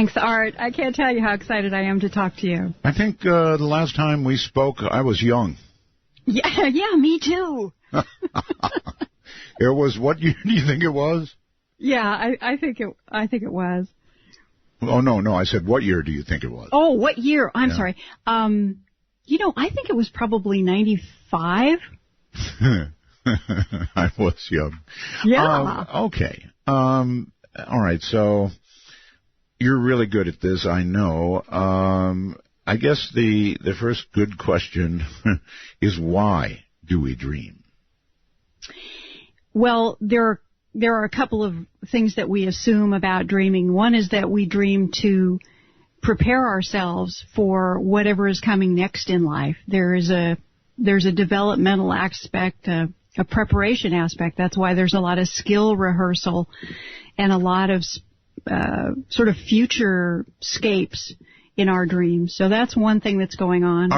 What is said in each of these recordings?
Thanks, Art. I can't tell you how excited I am to talk to you. I think the last time we spoke, I was young. Yeah, me too. It was, what year do you think it was? Yeah, I think it was. Oh, no, I said, what year do you think it was? Oh, what year? I'm sorry. I think it was probably 95. I was young. Yeah. Okay. All right, so you're really good at this, I know. I guess the first good question is, why do we dream? Well, there are a couple of things that we assume about dreaming. One is that we dream to prepare ourselves for whatever is coming next in life. There's a developmental aspect, a preparation aspect. That's why there's a lot of skill rehearsal and a lot of sort of future scapes in our dreams. So that's one thing that's going on.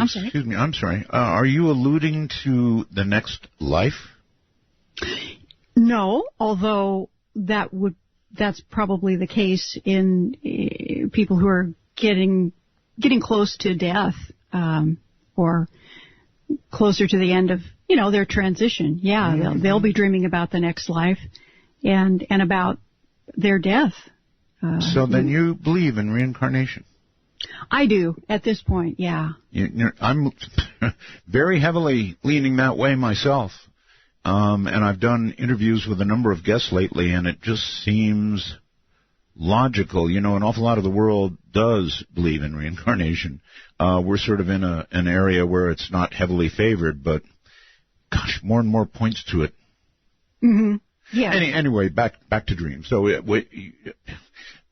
Excuse me, I'm sorry. Are you alluding to the next life? No, although that's probably the case in people who are getting close to death, or closer to the end of, their transition. Yeah, mm-hmm. they'll be dreaming about the next life and about their death. So then you believe in reincarnation? I do, at this point, yeah. I'm very heavily leaning that way myself. And I've done interviews with a number of guests lately, and it just seems logical. An awful lot of the world does believe in reincarnation. We're sort of in an area where it's not heavily favored, but, gosh, more and more points to it. Mm-hmm. Yeah. Anyway, back to dreams. So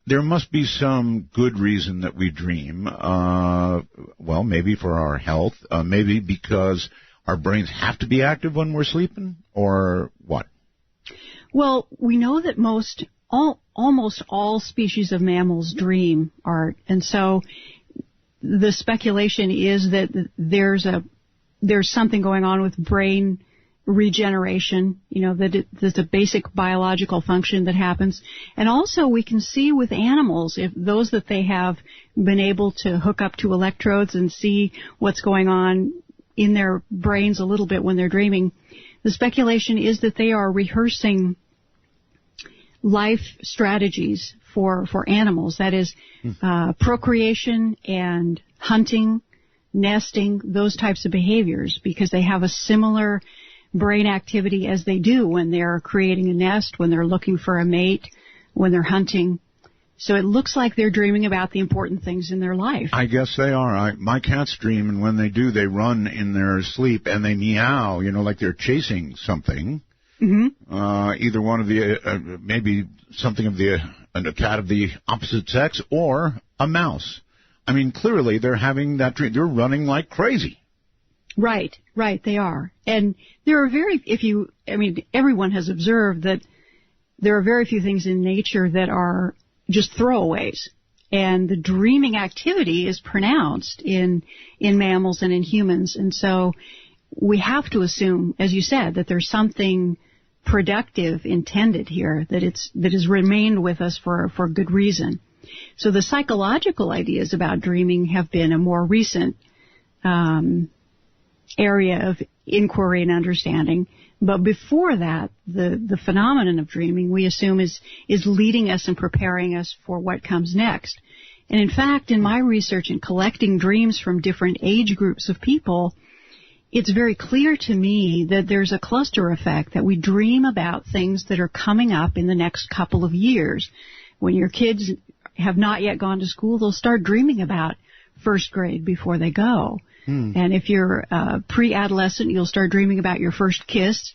there must be some good reason that we dream. Well, maybe for our health, maybe because our brains have to be active when we're sleeping, or what? Well, we know that almost all species of mammals dream, Art, and so the speculation is that there's something going on with brain regeneration, that there's a basic biological function that happens. And also we can see with animals, if those that they have been able to hook up to electrodes and see what's going on in their brains a little bit when they're dreaming, the speculation is that they are rehearsing life strategies for animals. That is, procreation and hunting, nesting, those types of behaviors, because they have a similar brain activity as they do when they're creating a nest, when they're looking for a mate, when they're hunting. So it looks like they're dreaming about the important things in their life. I guess they are. My cats dream, and when they do, they run in their sleep, and they meow, like they're chasing something. Mm-hmm. Either one of the, maybe something of a cat of the opposite sex, or a mouse. I mean, clearly they're having that dream. They're running like crazy. Right, they are. And there are everyone has observed that there are very few things in nature that are just throwaways. And the dreaming activity is pronounced in mammals and in humans. And so we have to assume, as you said, that there's something productive intended here, that has remained with us for good reason. So the psychological ideas about dreaming have been a more recent area of inquiry and understanding. But before that, the phenomenon of dreaming, we assume, is leading us and preparing us for what comes next. And in fact, in my research in collecting dreams from different age groups of people, it's very clear to me that there's a cluster effect, that we dream about things that are coming up in the next couple of years. When your kids have not yet gone to school, they'll start dreaming about first grade before they go. And if you're pre-adolescent, you'll start dreaming about your first kiss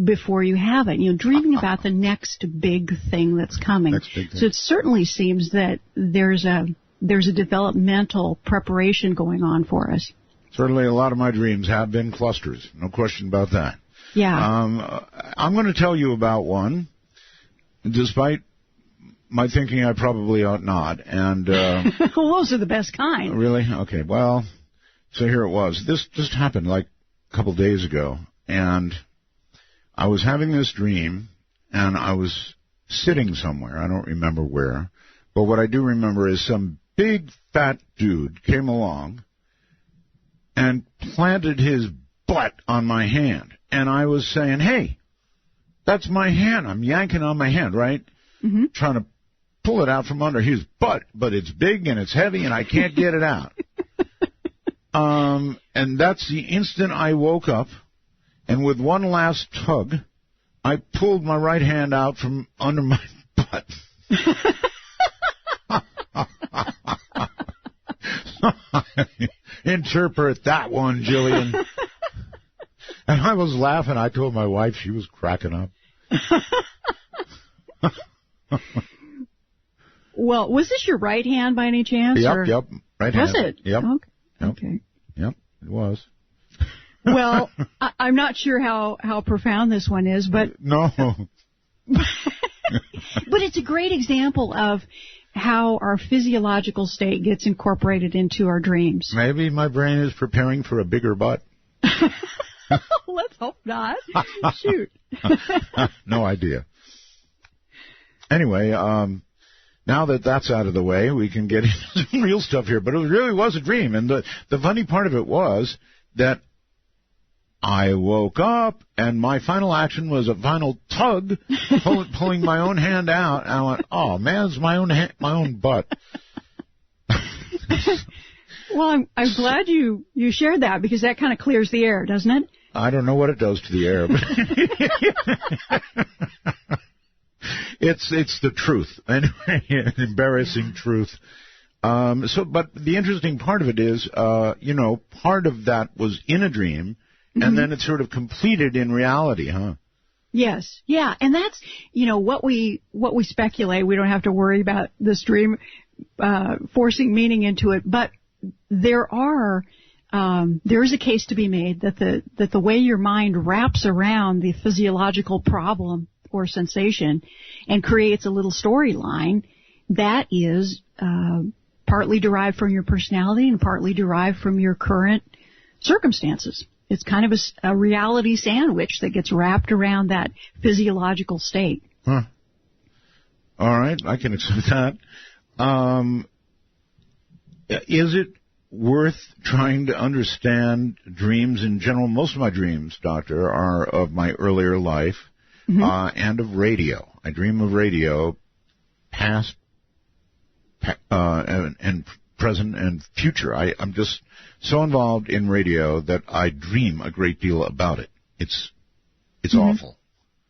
before you have it. Dreaming about the next big thing that's coming. So it certainly seems that there's a developmental preparation going on for us. Certainly a lot of my dreams have been clusters. No question about that. Yeah. I'm going to tell you about one, despite my thinking I probably ought not. And well, those are the best kind. Really? Okay. Well, so here it was. This just happened like a couple days ago, and I was having this dream, and I was sitting somewhere. I don't remember where, But what I do remember is some big fat dude came along and planted his butt on my hand. And I was saying, hey, that's my hand. I'm yanking on my hand, right? Mm-hmm. Trying to pull it out from under his butt, but it's big and it's heavy and I can't get it out. And that's the instant I woke up, and with one last tug, I pulled my right hand out from under my butt. Interpret that one, Gillian. And I was laughing. I told my wife, she was cracking up. Well, was this your right hand by any chance? Yep. Right hand. Was it? Yep. Okay. Yep, it was. Well, I'm not sure how profound this one is, but... No. But it's a great example of how our physiological state gets incorporated into our dreams. Maybe my brain is preparing for a bigger butt. Let's hope not. Shoot. No idea. Anyway, now that that's out of the way, we can get into some real stuff here. But it really was a dream. And the funny part of it was that I woke up, and my final action was a final tug, pulling my own hand out. And I went, oh, man, it's my own butt. Well, I'm glad you shared that, because that kind of clears the air, doesn't it? I don't know what it does to the air, but it's the truth. Anyway, an embarrassing truth. But the interesting part of it is, part of that was in a dream, and then it sort of completed in reality, huh? Yes. Yeah. And that's, what we speculate. We don't have to worry about this dream, forcing meaning into it. But there is a case to be made that the way your mind wraps around the physiological problem or sensation and creates a little storyline that is, partly derived from your personality and partly derived from your current circumstances. It's kind of a reality sandwich that gets wrapped around that physiological state. Huh. All right, I can accept that. Is it worth trying to understand dreams in general? Most of my dreams, Doctor, are of my earlier life and of radio. I dream of radio, past, and present and future. I'm just so involved in radio that I dream a great deal about it. It's awful.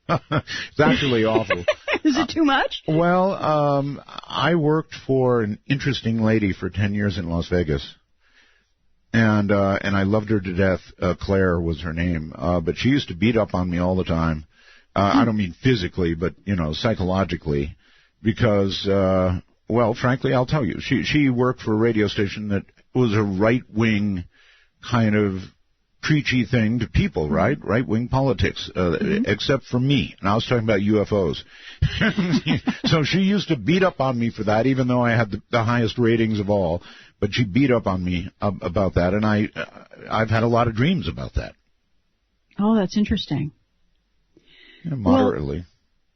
It's actually awful. Is it too much? Well, I worked for an interesting lady for 10 years in Las Vegas. And I loved her to death. Claire was her name. But she used to beat up on me all the time. I don't mean physically, but, psychologically. Because, frankly, I'll tell you, she worked for a radio station that was a right-wing kind of preachy thing to people, right? Right-wing politics, except for me. And I was talking about UFOs. So she used to beat up on me for that, even though I had the highest ratings of all. But she beat up on me about that, and I've had a lot of dreams about that. Oh, that's interesting. Yeah, moderately.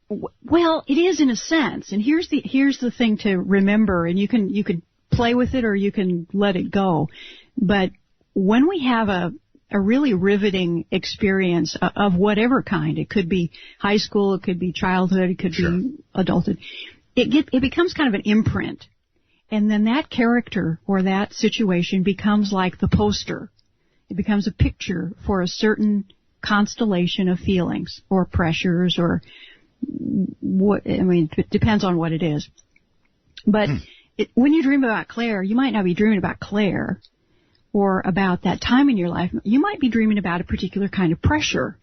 Well, it is in a sense, and here's the thing to remember, and you can play with it or you can let it go. But when we have a really riveting experience of whatever kind, it could be high school, it could be childhood, it could be adulthood, it becomes kind of an imprint. And then that character or that situation becomes like the poster. It becomes a picture for a certain constellation of feelings or pressures or it depends on what it is. But when you dream about Claire, you might not be dreaming about Claire or about that time in your life. You might be dreaming about a particular kind of pressure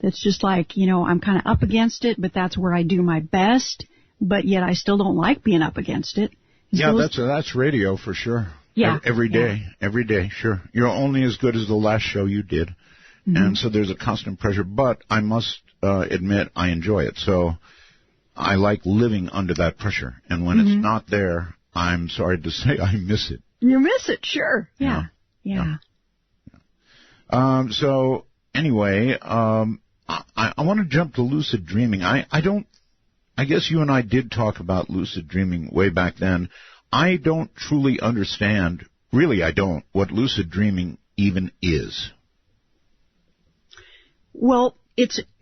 that's just like, I'm kind of up against it, but that's where I do my best, but yet I still don't like being up against it. Yeah, that's radio for sure. Yeah. Every day, sure. You're only as good as the last show you did. Mm-hmm. And so there's a constant pressure, but I must admit I enjoy it. So I like living under that pressure. And when it's not there, I'm sorry to say I miss it. You miss it, sure. Yeah. So anyway, I want to jump to lucid dreaming. I don't I guess you and I did talk about lucid dreaming way back then. I don't truly understand, really I don't, what lucid dreaming even is. Well,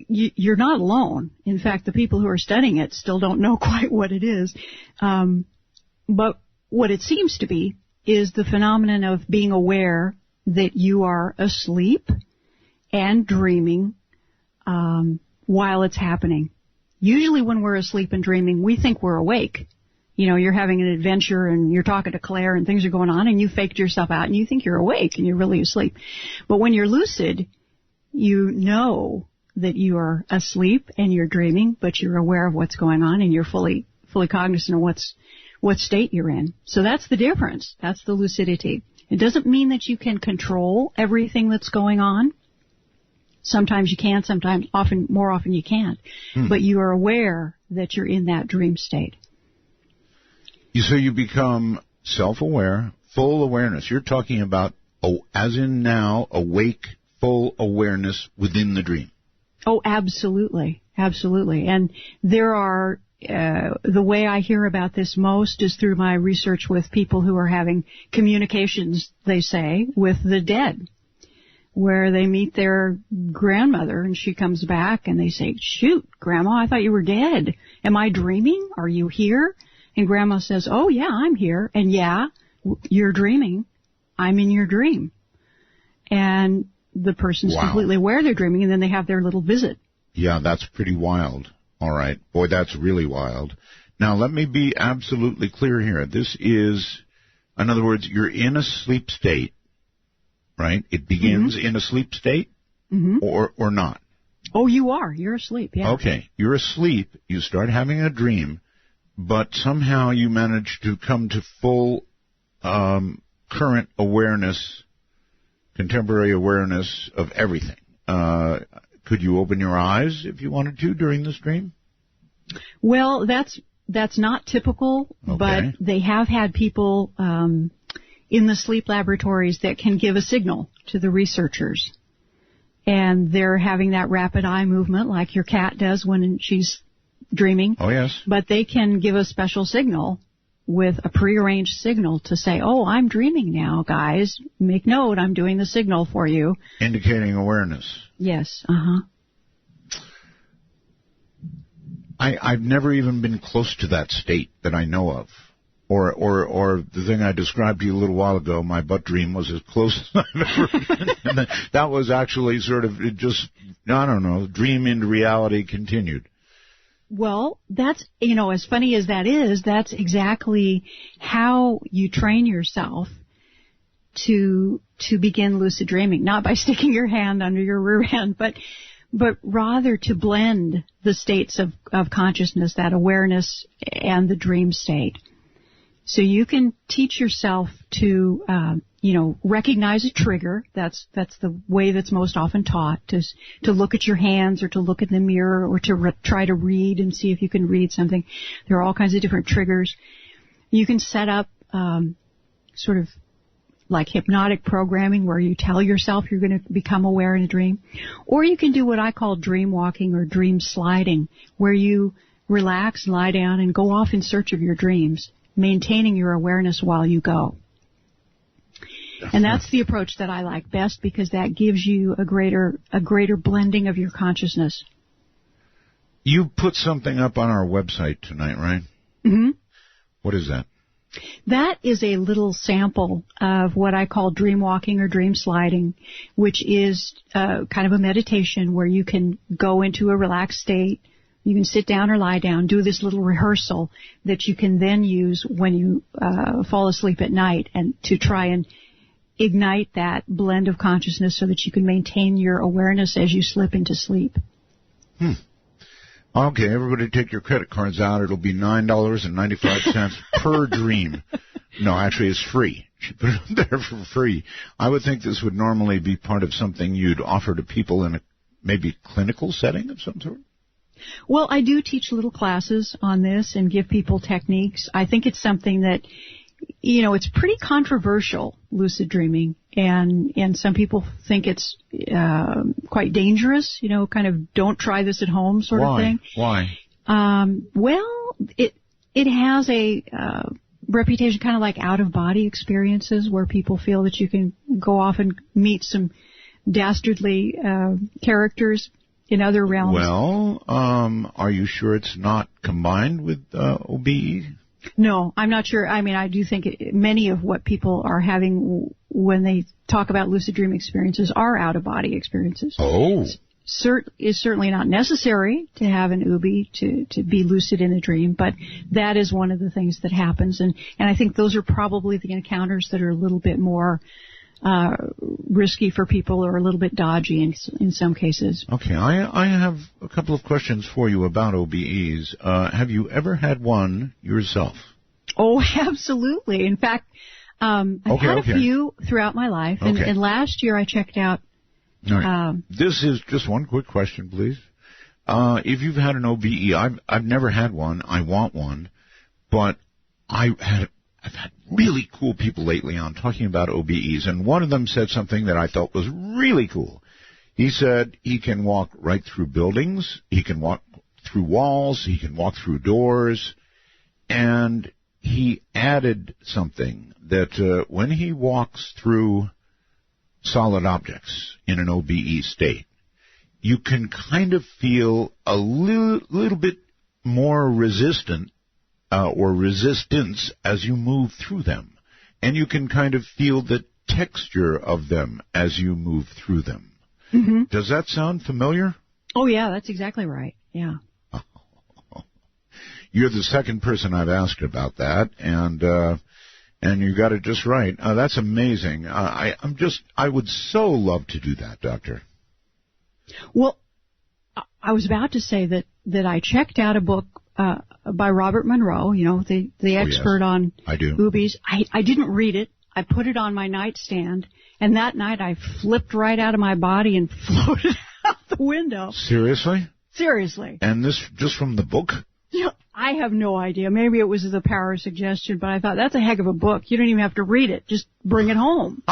you're not alone. In fact, the people who are studying it still don't know quite what it is. But what it seems to be is the phenomenon of being aware that you are asleep and dreaming while it's happening. Usually when we're asleep and dreaming, we think we're awake. You know, you're having an adventure and you're talking to Claire and things are going on and you faked yourself out and you think you're awake and you're really asleep. But when you're lucid, you know that you are asleep and you're dreaming, but you're aware of what's going on and you're fully cognizant of what state you're in. So that's the difference. That's the lucidity. It doesn't mean that you can control everything that's going on. Sometimes you can, more often you can't. But you are aware that you're in that dream state. So you become self-aware, full awareness. You're talking about, as in now, awake, full awareness within the dream. Oh, absolutely. Absolutely. And there are, the way I hear about this most is through my research with people who are having communications, they say, with the dead, where they meet their grandmother and she comes back and they say, shoot, Grandma, I thought you were dead. Am I dreaming? Are you here? And Grandma says, oh, yeah, I'm here. And yeah, you're dreaming. I'm in your dream. And the person's completely aware they're dreaming, and then they have their little visit. Yeah, that's pretty wild. All right. Boy, that's really wild. Now, let me be absolutely clear here. This is, in other words, you're in a sleep state, right? It begins in a sleep state or not? Oh, you are. You're asleep, yeah. Okay. You're asleep. You start having a dream, but somehow you manage to come to full current awareness, contemporary awareness of everything. Could you open your eyes if you wanted to during this dream? Well, that's not typical, but they have had people in the sleep laboratories that can give a signal to the researchers. And they're having that rapid eye movement like your cat does when she's dreaming. Oh, yes. But they can give a special signal with a prearranged signal to say, oh, I'm dreaming now, guys. Make note, I'm doing the signal for you. Indicating awareness. Yes, I've never even been close to that state that I know of. Or the thing I described to you a little while ago, my butt dream, was as close as I've ever been. And that was actually sort of just, I don't know, dream into reality continued. Well, that's, as funny as that is, that's exactly how you train yourself to begin lucid dreaming. Not by sticking your hand under your rear end, but rather to blend the states of consciousness, that awareness and the dream state. So you can teach yourself to, recognize a trigger. That's the way that's most often taught, to look at your hands or to look in the mirror or to try to read and see if you can read something. There are all kinds of different triggers. You can set up sort of like hypnotic programming where you tell yourself you're going to become aware in a dream. Or you can do what I call dream walking or dream sliding, where you relax, lie down, and go off in search of your dreams, maintaining your awareness while you go. And that's the approach that I like best because that gives you a greater blending of your consciousness. You put something up on our website tonight, right? Mm-hmm. What is that? That is a little sample of what I call dream walking or dream sliding, which is kind of a meditation where you can go into a relaxed state. You can sit down or lie down, do this little rehearsal that you can then use when you fall asleep at night and to try and ignite that blend of consciousness so that you can maintain your awareness as you slip into sleep. Okay, everybody take your credit cards out. It'll be $9.95 per dream. No, actually, it's free. She put it up there for free. I would think this would normally be part of something you'd offer to people in a maybe clinical setting of some sort. Well, I do teach little classes on this and give people techniques. I think it's something that, it's pretty controversial, lucid dreaming, and some people think it's quite dangerous, kind of don't try this at home sort of thing. Why? Well, it has a reputation kind of like out-of-body experiences where people feel that you can go off and meet some dastardly characters in other realms. Well, are you sure it's not combined with OBE? No, I'm not sure. I mean, I do think many of what people are having when they talk about lucid dream experiences are out-of-body experiences. Oh. Is certainly not necessary to have an UBI to be lucid in a dream, but that is one of the things that happens. And I think those are probably the encounters that are a little bit more risky for people or a little bit dodgy in some cases. Okay, I have a couple of questions for you about OBEs. Have you ever had one yourself? Oh, absolutely. In fact, I've had a few throughout my life, and last year I checked out. All right. This is just one quick question, please. If you've had an OBE, I've never had one. I want one, but I've had really cool people lately on talking about OBEs, and one of them said something that I thought was really cool. He said he can walk right through buildings, he can walk through walls, he can walk through doors, and he added something that when he walks through solid objects in an OBE state, you can kind of feel a little bit more resistant or resistance as you move through them. And you can kind of feel the texture of them as you move through them. Mm-hmm. Does that sound familiar? Oh, yeah, that's exactly right. Yeah. You're the second person I've asked about that, and you got it just right. That's amazing. I would so love to do that, Doctor. Well, I was about to say that I checked out a book by Robert Monroe, you know, the expert on UBIs. I didn't read it. I put it on my nightstand, and that night I flipped right out of my body and floated out the window. Seriously? Seriously. And this just from the book? Yeah, I have no idea. Maybe it was the power of suggestion, but I thought, that's a heck of a book. You don't even have to read it. Just bring it home.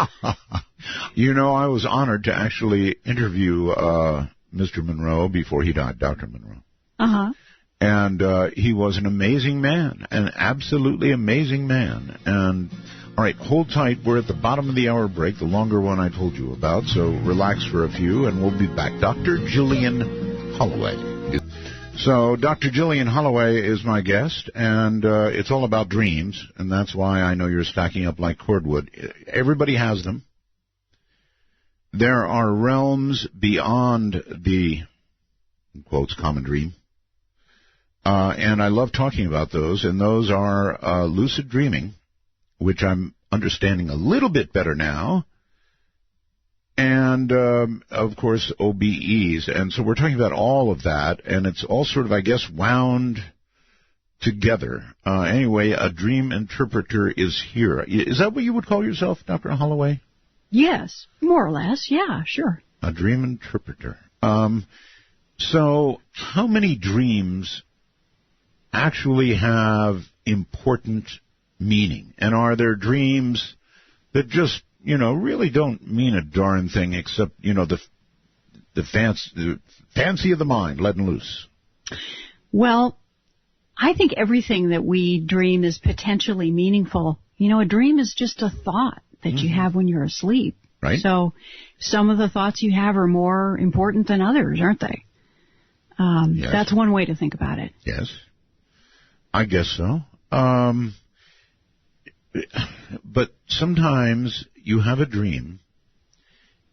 You know, I was honored to actually interview Mr. Monroe before he died, Dr. Monroe. Uh-huh. And he was an amazing man, an absolutely amazing man. And, all right, hold tight. We're at the bottom of the hour break, the longer one I told you about, so relax for a few, and we'll be back. Dr. Gillian Holloway. So Dr. Gillian Holloway is my guest, and it's all about dreams, and that's why I know you're stacking up like cordwood. Everybody has them. There are realms beyond the, in quotes, common dream. And I love talking about those, and those are lucid dreaming, which I'm understanding a little bit better now, and, of course, OBEs. And so we're talking about all of that, and it's all sort of, I guess, wound together. Anyway, a dream interpreter is here. Is that what you would call yourself, Dr. Holloway? Yes, more or less. Yeah, sure. A dream interpreter. So how many dreams actually have important meaning? And are there dreams that just, you know, really don't mean a darn thing except, you know, the fancy of the mind letting loose? Well, I think everything that we dream is potentially meaningful. You know, a dream is just a thought that you have when you're asleep. Right. So some of the thoughts you have are more important than others, aren't they? Yes. That's one way to think about it. Yes. I guess so. But sometimes you have a dream,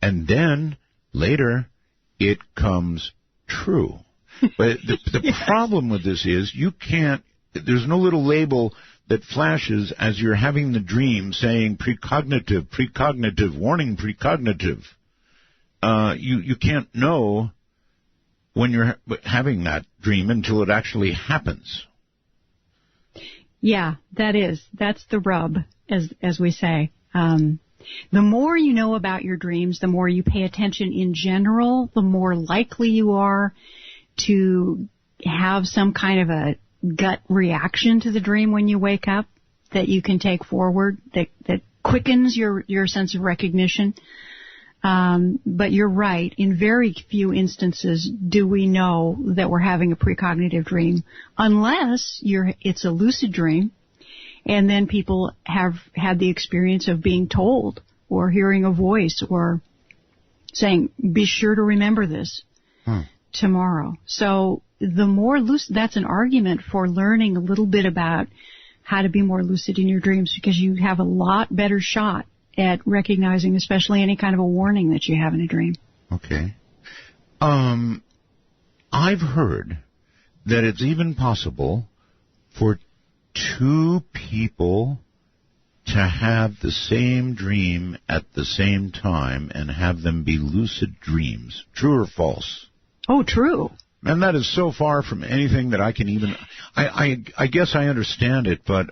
and then later it comes true. But the problem with this is you can't, there's no little label that flashes as you're having the dream saying precognitive, warning, precognitive. You can't know when you're having that dream until it actually happens. Yeah, that's the rub, as we say. The more you know about your dreams, the more you pay attention in general, the more likely you are to have some kind of a gut reaction to the dream when you wake up that you can take forward, that quickens your sense of recognition. But you're right. In very few instances do we know that we're having a precognitive dream, unless it's a lucid dream, and then people have had the experience of being told or hearing a voice or saying, be sure to remember this tomorrow. So the more lucid, that's an argument for learning a little bit about how to be more lucid in your dreams, because you have a lot better shot at recognizing especially any kind of a warning that you have in a dream. Okay. I've heard that it's even possible for two people to have the same dream at the same time and have them be lucid dreams. True or false? Oh, true. And that is so far from anything that I can even... I guess I understand it, but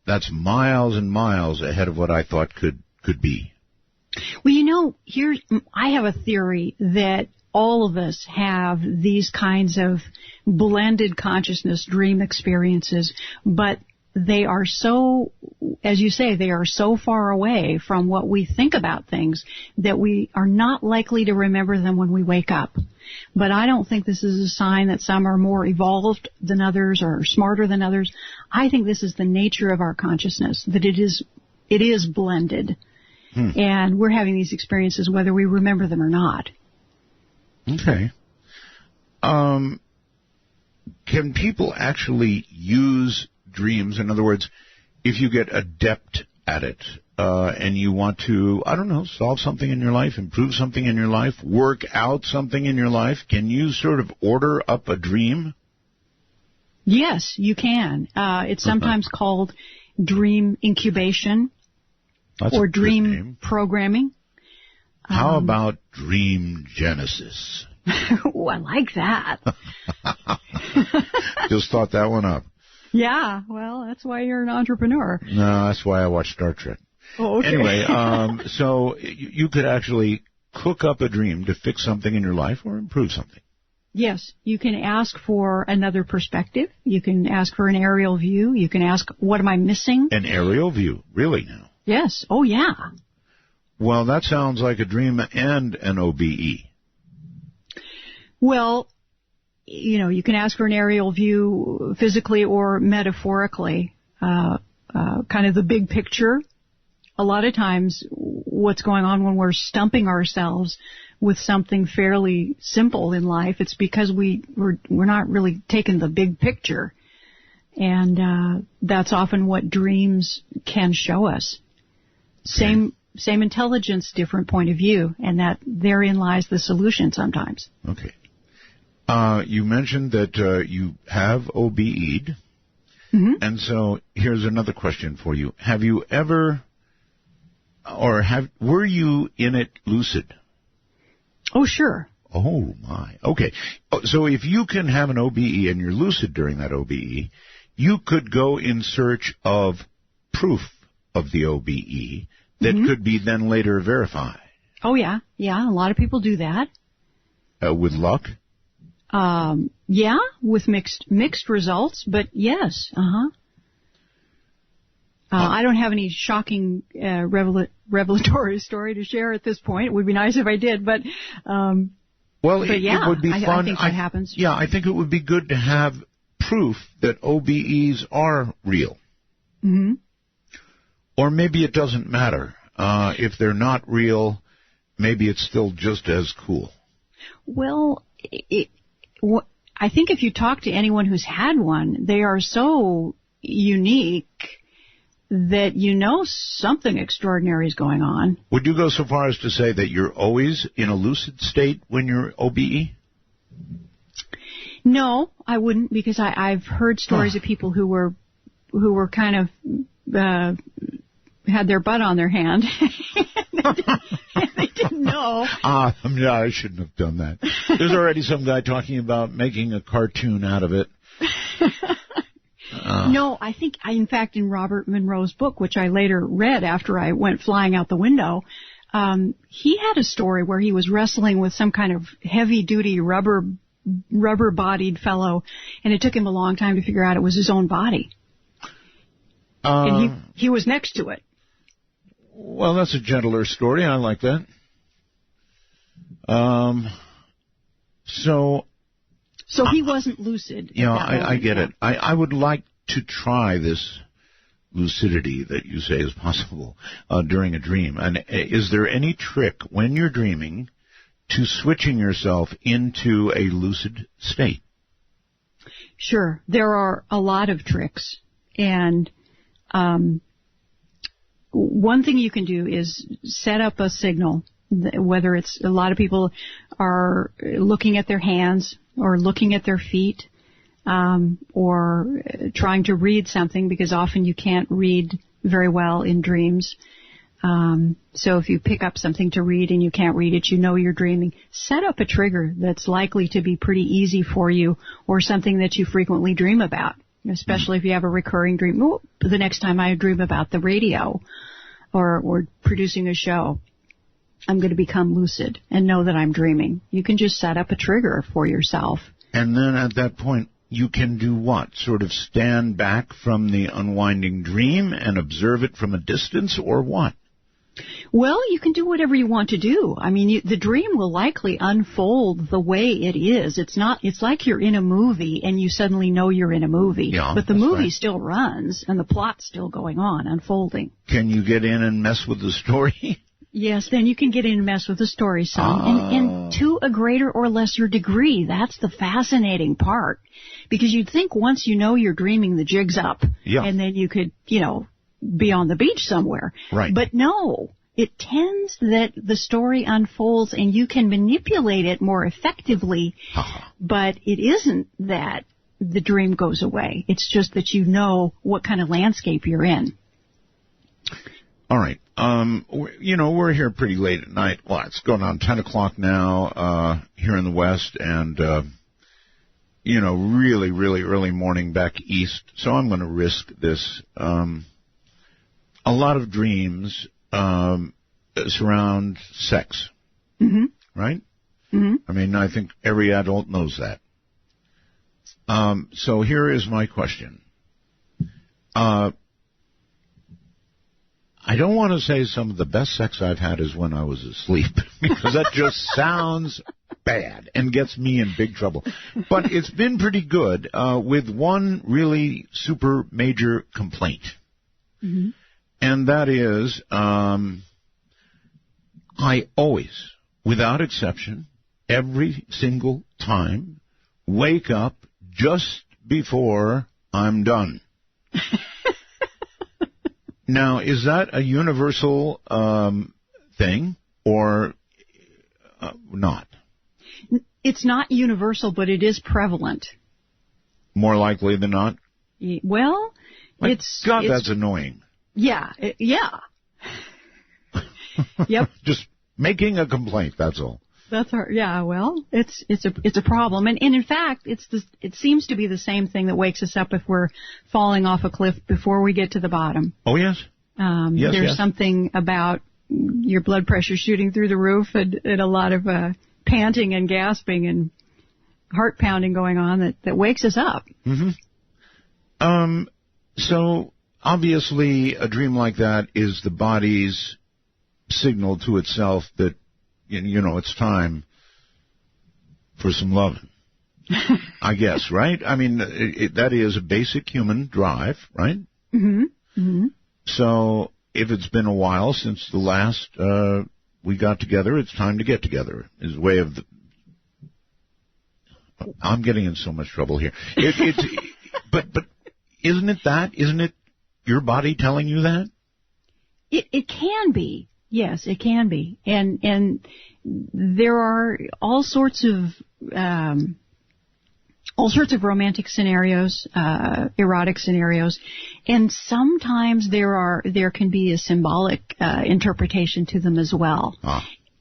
that's miles and miles ahead of what I thought could be. Well, I have a theory that all of us have these kinds of blended consciousness dream experiences, but they are so, as you say, they are so far away from what we think about things that we are not likely to remember them when we wake up. But I don't think this is a sign that some are more evolved than others or smarter than others. I think this is the nature of our consciousness, that it is blended. And we're having these experiences whether we remember them or not. Okay. Can people actually use dreams? In other words, if you get adept at it and you want to, I don't know, solve something in your life, improve something in your life, work out something in your life, can you sort of order up a dream? Yes, you can. It's sometimes called dream incubation. That's or dream programming. How about dream genesis? Oh, I like that. Just thought that one up. Yeah, well, that's why you're an entrepreneur. No, that's why I watch Star Trek. Oh, okay. Anyway, so you could actually cook up a dream to fix something in your life or improve something. Yes, you can ask for another perspective. You can ask for an aerial view. You can ask, what am I missing? An aerial view, really now? Yes. Oh, yeah. Well, that sounds like a dream and an OBE. Well, you can ask for an aerial view physically or metaphorically, kind of the big picture. A lot of times what's going on when we're stumping ourselves with something fairly simple in life, it's because we're not really taking the big picture. And that's often what dreams can show us. Same intelligence, different point of view, and that therein lies the solution sometimes. Okay. You mentioned that you have OBE'd, and so here's another question for you. Have you ever, were you in it lucid? Oh, sure. Oh, my. Okay. So if you can have an OBE and you're lucid during that OBE, you could go in search of proof of the OBE that could be then later verified. Oh, yeah. Yeah, a lot of people do that. With luck? Yeah, with mixed results, but yes, I don't have any shocking revelatory story to share at this point. It would be nice if I did, but yeah, it would be fun. I think that happens. Yeah, I think it would be good to have proof that OBEs are real. Mm-hmm. Or maybe it doesn't matter. If they're not real, maybe it's still just as cool. Well, I think if you talk to anyone who's had one, they are so unique that something extraordinary is going on. Would you go so far as to say that you're always in a lucid state when you're OBE? No, I wouldn't, because I've heard stories of people who were kind of had their butt on their hand. They didn't know. Yeah, I shouldn't have done that. There's already some guy talking about making a cartoon out of it. No, I think, in fact, in Robert Monroe's book, which I later read after I went flying out the window, he had a story where he was wrestling with some kind of heavy-duty rubber-bodied fellow, and it took him a long time to figure out it was his own body. And he was next to it. Well, that's a gentler story. I like that. So he wasn't lucid. Yeah, I get it. I would like to try this lucidity that you say is possible during a dream. And is there any trick when you're dreaming to switching yourself into a lucid state? Sure. There are a lot of tricks. And one thing you can do is set up a signal, whether it's a lot of people are looking at their hands or looking at their feet, or trying to read something, because often you can't read very well in dreams. So if you pick up something to read and you can't read it, you know you're dreaming. Set up a trigger that's likely to be pretty easy for you, or something that you frequently dream about, especially if you have a recurring dream. Oh, the next time I dream about the radio or producing a show, I'm going to become lucid and know that I'm dreaming. You can just set up a trigger for yourself. And then at that point, you can do what? Sort of stand back from the unwinding dream and observe it from a distance, or what? Well, you can do whatever you want to do. I mean, the dream will likely unfold the way it is. It's like you're in a movie and you suddenly know you're in a movie. Yeah, but the movie still runs and the plot's still going on, unfolding. Can you get in and mess with the story? Yes, then you can get in and mess with the story some, and to a greater or lesser degree. That's the fascinating part, because you'd think once you know you're dreaming, the jig's up, and then you could, be on the beach somewhere. Right. But no, it tends that the story unfolds and you can manipulate it more effectively, but it isn't that the dream goes away. It's just that you know what kind of landscape you're in. All right. We're here pretty late at night. Well, it's going on 10 o'clock now here in the West, and, really, really early morning back east. So I'm going to risk this. A lot of dreams surround sex, right? Mm-hmm. I mean, I think every adult knows that. So here is my question. I don't want to say some of the best sex I've had is when I was asleep, because that just sounds bad and gets me in big trouble. But it's been pretty good, with one really super major complaint. Mm-hmm. And that is, I always, without exception, every single time, wake up just before I'm done. Now, is that a universal thing or not? It's not universal, but it is prevalent. More likely than not? Well, that's annoying. Yeah, yeah. Yep. Just making a complaint, that's all. That's yeah. Well, it's a problem, and in fact, it seems to be the same thing that wakes us up if we're falling off a cliff before we get to the bottom. Oh yes. There's something about your blood pressure shooting through the roof, and a lot of panting and gasping and heart pounding going on that wakes us up. Mm-hmm. So obviously, a dream like that is the body's signal to itself that, it's time for some loving, I guess, right? I mean, that is a basic human drive, right? Mm-hmm. Mm-hmm. So if it's been a while since the last we got together, it's time to get together, is a way of I'm getting in so much trouble here. But isn't it that? Isn't it your body telling you that? It can be. Yes, it can be. And there are all sorts of romantic scenarios, erotic scenarios, and sometimes there can be a symbolic interpretation to them as well.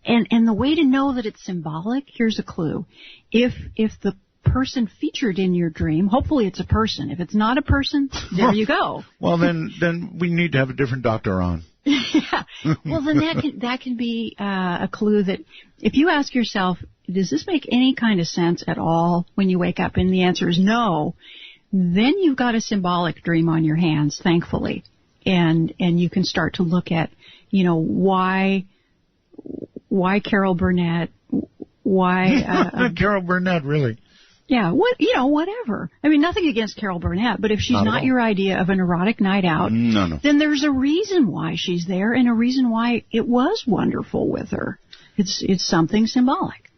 And the way to know that it's symbolic, here's a clue. If the person featured in your dream, hopefully it's a person. If it's not a person, there you go. Well, then we need to have a different doctor on. Yeah. Well, then that can be a clue that if you ask yourself, does this make any kind of sense at all when you wake up, and the answer is no, then you've got a symbolic dream on your hands, thankfully, and you can start to look at, why Carol Burnett, why Carol Burnett, really. Yeah, whatever. I mean, nothing against Carol Burnett, but if she's not your idea of an erotic night out, then there's a reason why she's there and a reason why it was wonderful with her. It's something symbolic.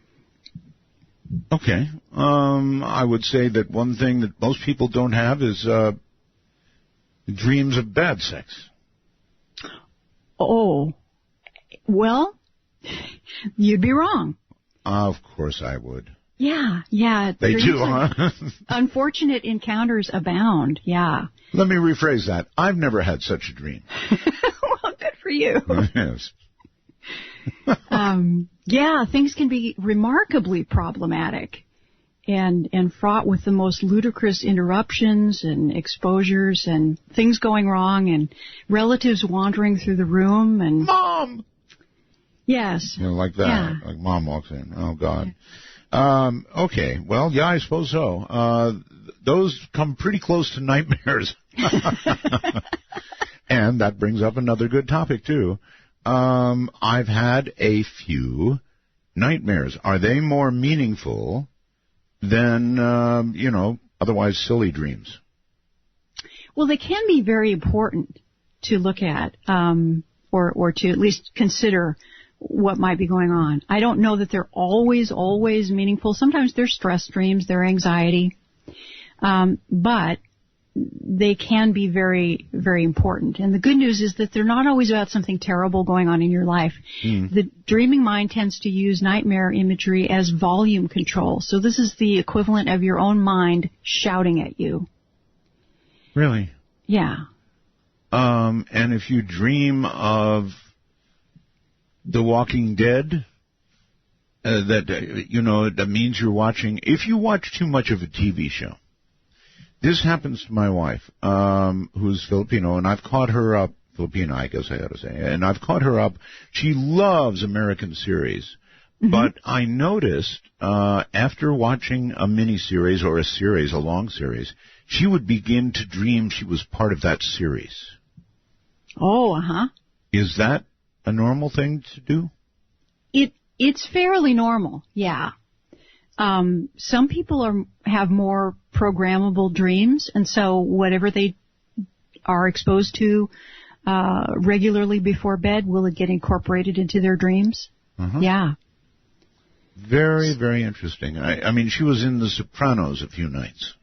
Okay. I would say that one thing that most people don't have is dreams of bad sex. Oh, well, you'd be wrong. Of course I would. Yeah. They do, huh? Unfortunate encounters abound, yeah. Let me rephrase that. I've never had such a dream. Well, good for you. Yes. Yeah, things can be remarkably problematic and fraught with the most ludicrous interruptions and exposures and things going wrong and relatives wandering through the room and... Mom! Yes. Like that. Yeah. Like Mom walks in. Oh, God. Okay. Well, yeah, I suppose so. Those come pretty close to nightmares. And that brings up another good topic, too. I've had a few nightmares. Are they more meaningful than, otherwise silly dreams? Well, they can be very important to look at, or to at least consider what might be going on. I don't know that they're always meaningful. Sometimes they're stress dreams, they're anxiety, but they can be very, very important. And the good news is that they're not always about something terrible going on in your life. The dreaming mind tends to use nightmare imagery as volume control. So this is the equivalent of your own mind shouting at you. Really? Yeah. And if you dream of The Walking Dead, that means you're watching, if you watch too much of a TV show. This happens to my wife, who's Filipino, and I've caught her up, Filipina, I guess I ought to say, and I've caught her up. She loves American series, but I noticed after watching a miniseries or a long series, she would begin to dream she was part of that series. Oh, uh-huh. Is that a normal thing to do? It's fairly normal, yeah. Some people have more programmable dreams, and so whatever they are exposed to regularly before bed will get incorporated into their dreams. Yeah. Very, very interesting. I mean, she was in The Sopranos a few nights.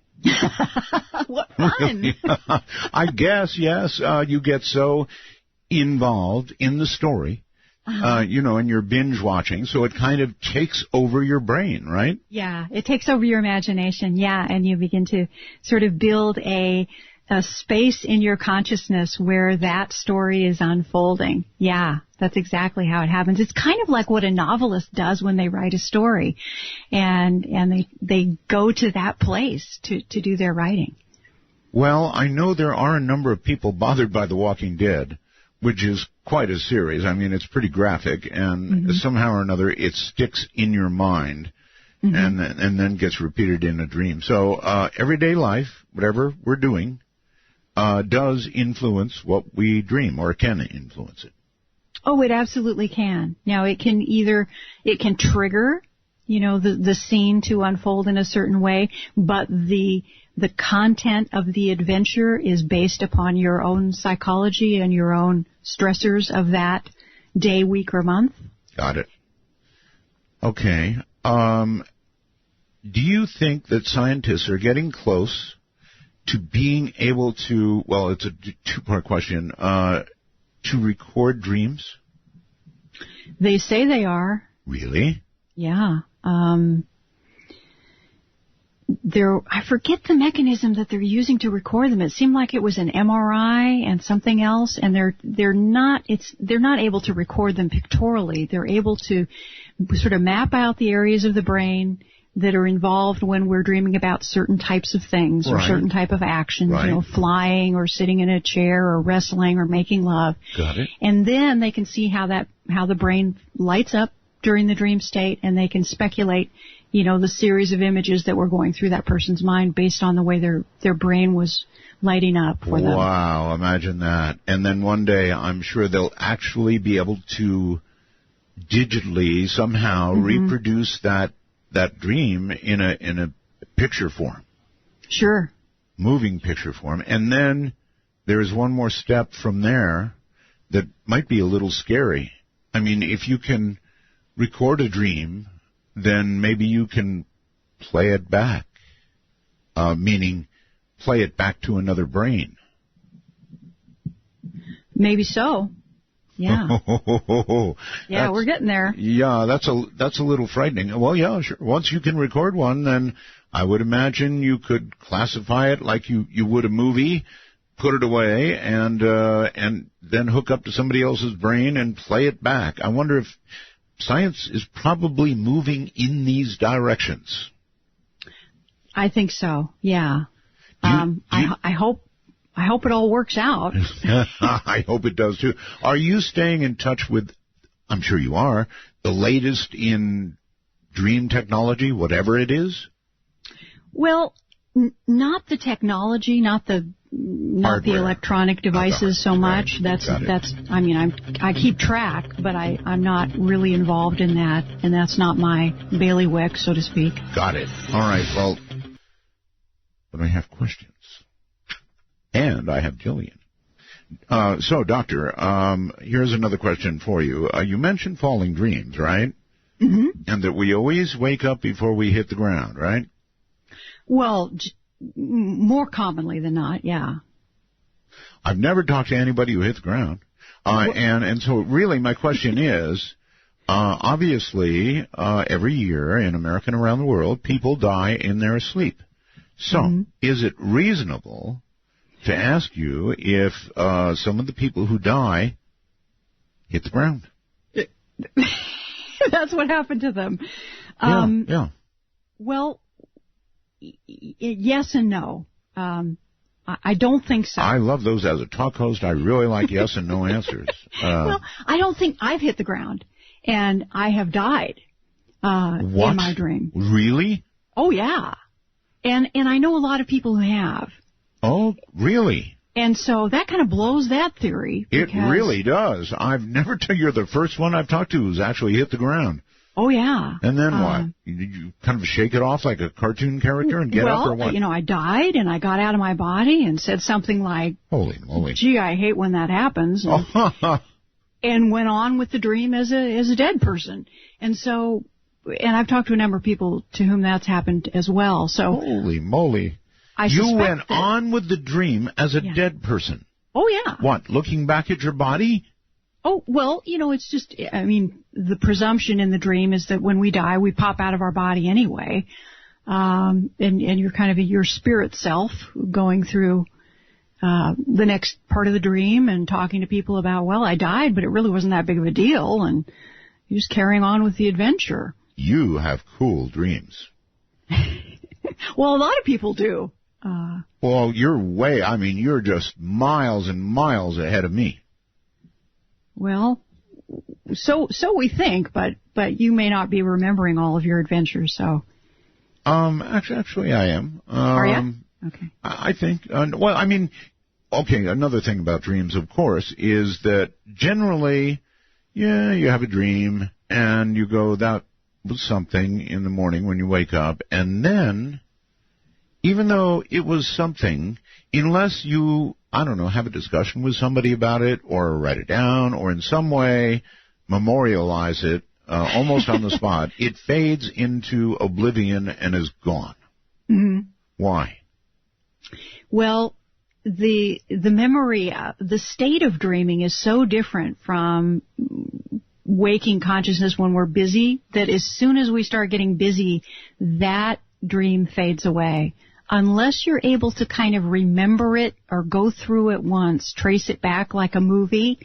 What fun! Yeah, I guess, yes. You get so involved in the story. And you're binge watching, so it kind of takes over your brain, right? Yeah, it takes over your imagination, yeah, and you begin to sort of build a space in your consciousnness where that story is unfolding. Yeah, that's exactly how it happens. It's kind of like what a novelist does when they write a story, and they go to that place to do their writing. Well, I know there are a number of people bothered by The Walking Dead, which is quite a series. I mean, it's pretty graphic, and somehow or another it sticks in your mind and then gets repeated in a dream. So everyday life, whatever we're doing, does influence what we dream, or can influence it. Oh, it absolutely can. Now, it can trigger, the scene to unfold in a certain way, but the content of the adventure is based upon your own psychology and your own stressors of that day, week, or month. Got it. Okay. Do you think that scientists are getting close to being able to, well, it's a two-part question, to record dreams? They say they are. Really? Yeah. I forget the mechanism that they're using to record them. It seemed like it was an MRI and something else, and they're not able to record them pictorially. They're able to sort of map out the areas of the brain that are involved when we're dreaming about certain types of things or certain type of actions, flying or sitting in a chair or wrestling or making love. Got it. And then they can see how the brain lights up during the dream state, and they can speculate the series of images that were going through that person's mind based on the way their brain was lighting up for them. Wow, imagine that. And then one day, I'm sure they'll actually be able to digitally somehow reproduce that dream in a picture form. Sure. Moving picture form. And then there's one more step from there that might be a little scary. I mean, if you can record a dream, then maybe you can play it back, meaning play it back to another brain. Maybe so. Yeah. Yeah, we're getting there. Yeah, that's a little frightening. Well, yeah, sure. Once you can record one, then I would imagine you could classify it like you would a movie, put it away, and then hook up to somebody else's brain and play it back. I wonder if science is probably moving in these directions. I think so. Yeah. I hope it all works out. I hope it does too. Are you staying in touch with, I'm sure you are, the latest in dream technology, whatever it is? Well, not the technology, not the electronic devices so much. That's I mean, I keep track, but I'm not really involved in that, and that's not my bailiwick, so to speak. Got it. All right. Well, but I have questions. And I have Gillian. So, Doctor, here's another question for you. You mentioned falling dreams, right? Mm-hmm. And that we always wake up before we hit the ground, right? Well, more commonly than not, yeah. I've never talked to anybody who hit the ground. And so really my question is, obviously, every year in America and around the world, people die in their sleep. So, is it reasonable to ask you if some of the people who die hit the ground? That's what happened to them. Yeah. Well, yes and no. I don't think so. I love those as a talk host. I really like yes and no answers. Well, I don't think I've hit the ground, and I have died in my dream. Really? Oh, yeah. And I know a lot of people who have. Oh, really? And so that kind of blows that theory. It really does. You're the first one I've talked to who's actually hit the ground. Oh, yeah. And then what? You kind of shake it off like a cartoon character and get up or what? Well, I died and I got out of my body and said something like, holy moly. Gee, I hate when that happens. And went on with the dream as a dead person. And so, and I've talked to a number of people to whom that's happened as well. So holy moly. You went on with the dream as a dead person. Oh, yeah. What, looking back at your body? Oh, well, it's just, I mean, the presumption in the dream is that when we die, we pop out of our body anyway. And you're kind of your spirit self going through the next part of the dream and talking to people about, well, I died, but it really wasn't that big of a deal. And you're just carrying on with the adventure. You have cool dreams. Well, a lot of people do. Well, you're just miles and miles ahead of me. Well, so we think, but you may not be remembering all of your adventures, so. Actually, I am. Are you? Okay. I think. Another thing about dreams, of course, is that generally, you have a dream and you go, that was something in the morning when you wake up, and then, even though it was something, unless you, have a discussion with somebody about it, or write it down, or in some way memorialize it, almost on the spot, it fades into oblivion and is gone. Mm-hmm. Why? Well, the memory, the state of dreaming is so different from waking consciousness when we're busy that as soon as we start getting busy, that dream fades away. Unless you're able to kind of remember it or go through it once, trace it back like a movie,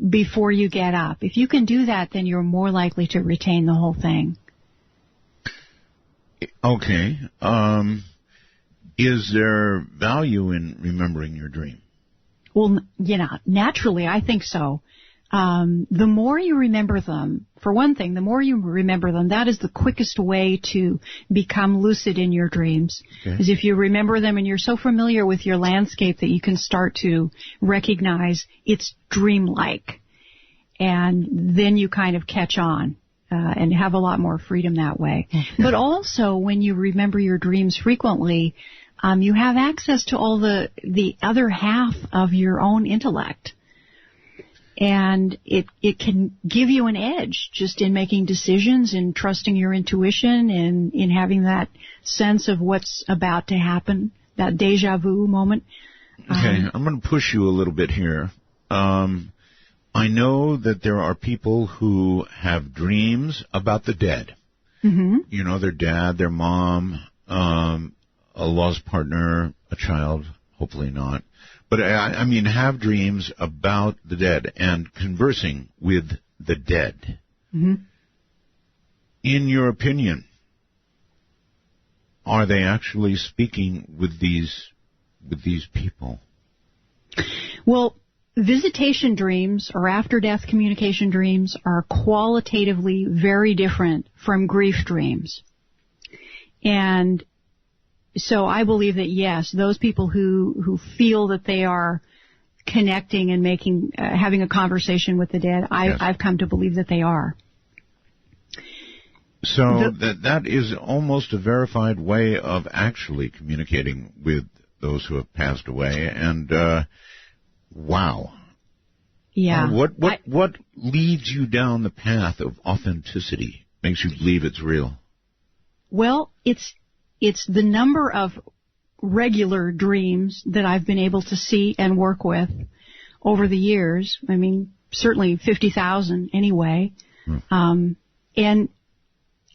before you get up. If you can do that, then you're more likely to retain the whole thing. Okay. Is there value in remembering your dream? Well, naturally, I think so. The more you remember them, for one thing, the more you remember them, that is the quickest way to become lucid in your dreams. Okay. Is if you remember them and you're so familiar with your landscape that you can start to recognize it's dreamlike. and then you kind of catch on. And have a lot more freedom that way. Okay. But also, when you remember your dreams frequently, you have access to all the other half of your own intellect. And it can give you an edge just in making decisions and trusting your intuition and in having that sense of what's about to happen, that deja vu moment. Okay, I'm going to push you a little bit here. I know that there are people who have dreams about the dead. Mm-hmm. You know, their dad, their mom, a lost partner, a child, hopefully not. But I mean, have dreams about the dead and conversing with the dead. Mm-hmm. In your opinion, are they actually speaking with these people? Well, visitation dreams or after-death communication dreams are qualitatively very different from grief dreams. And so I believe that, yes, those people who feel that they are connecting and having a conversation with the dead, I've come to believe that they are. So that is almost a verified way of actually communicating with those who have passed away. And wow. Yeah. What leads you down the path of authenticity? Makes you believe it's real? Well, it's the number of regular dreams that I've been able to see and work with over the years. I mean, certainly 50,000 anyway. And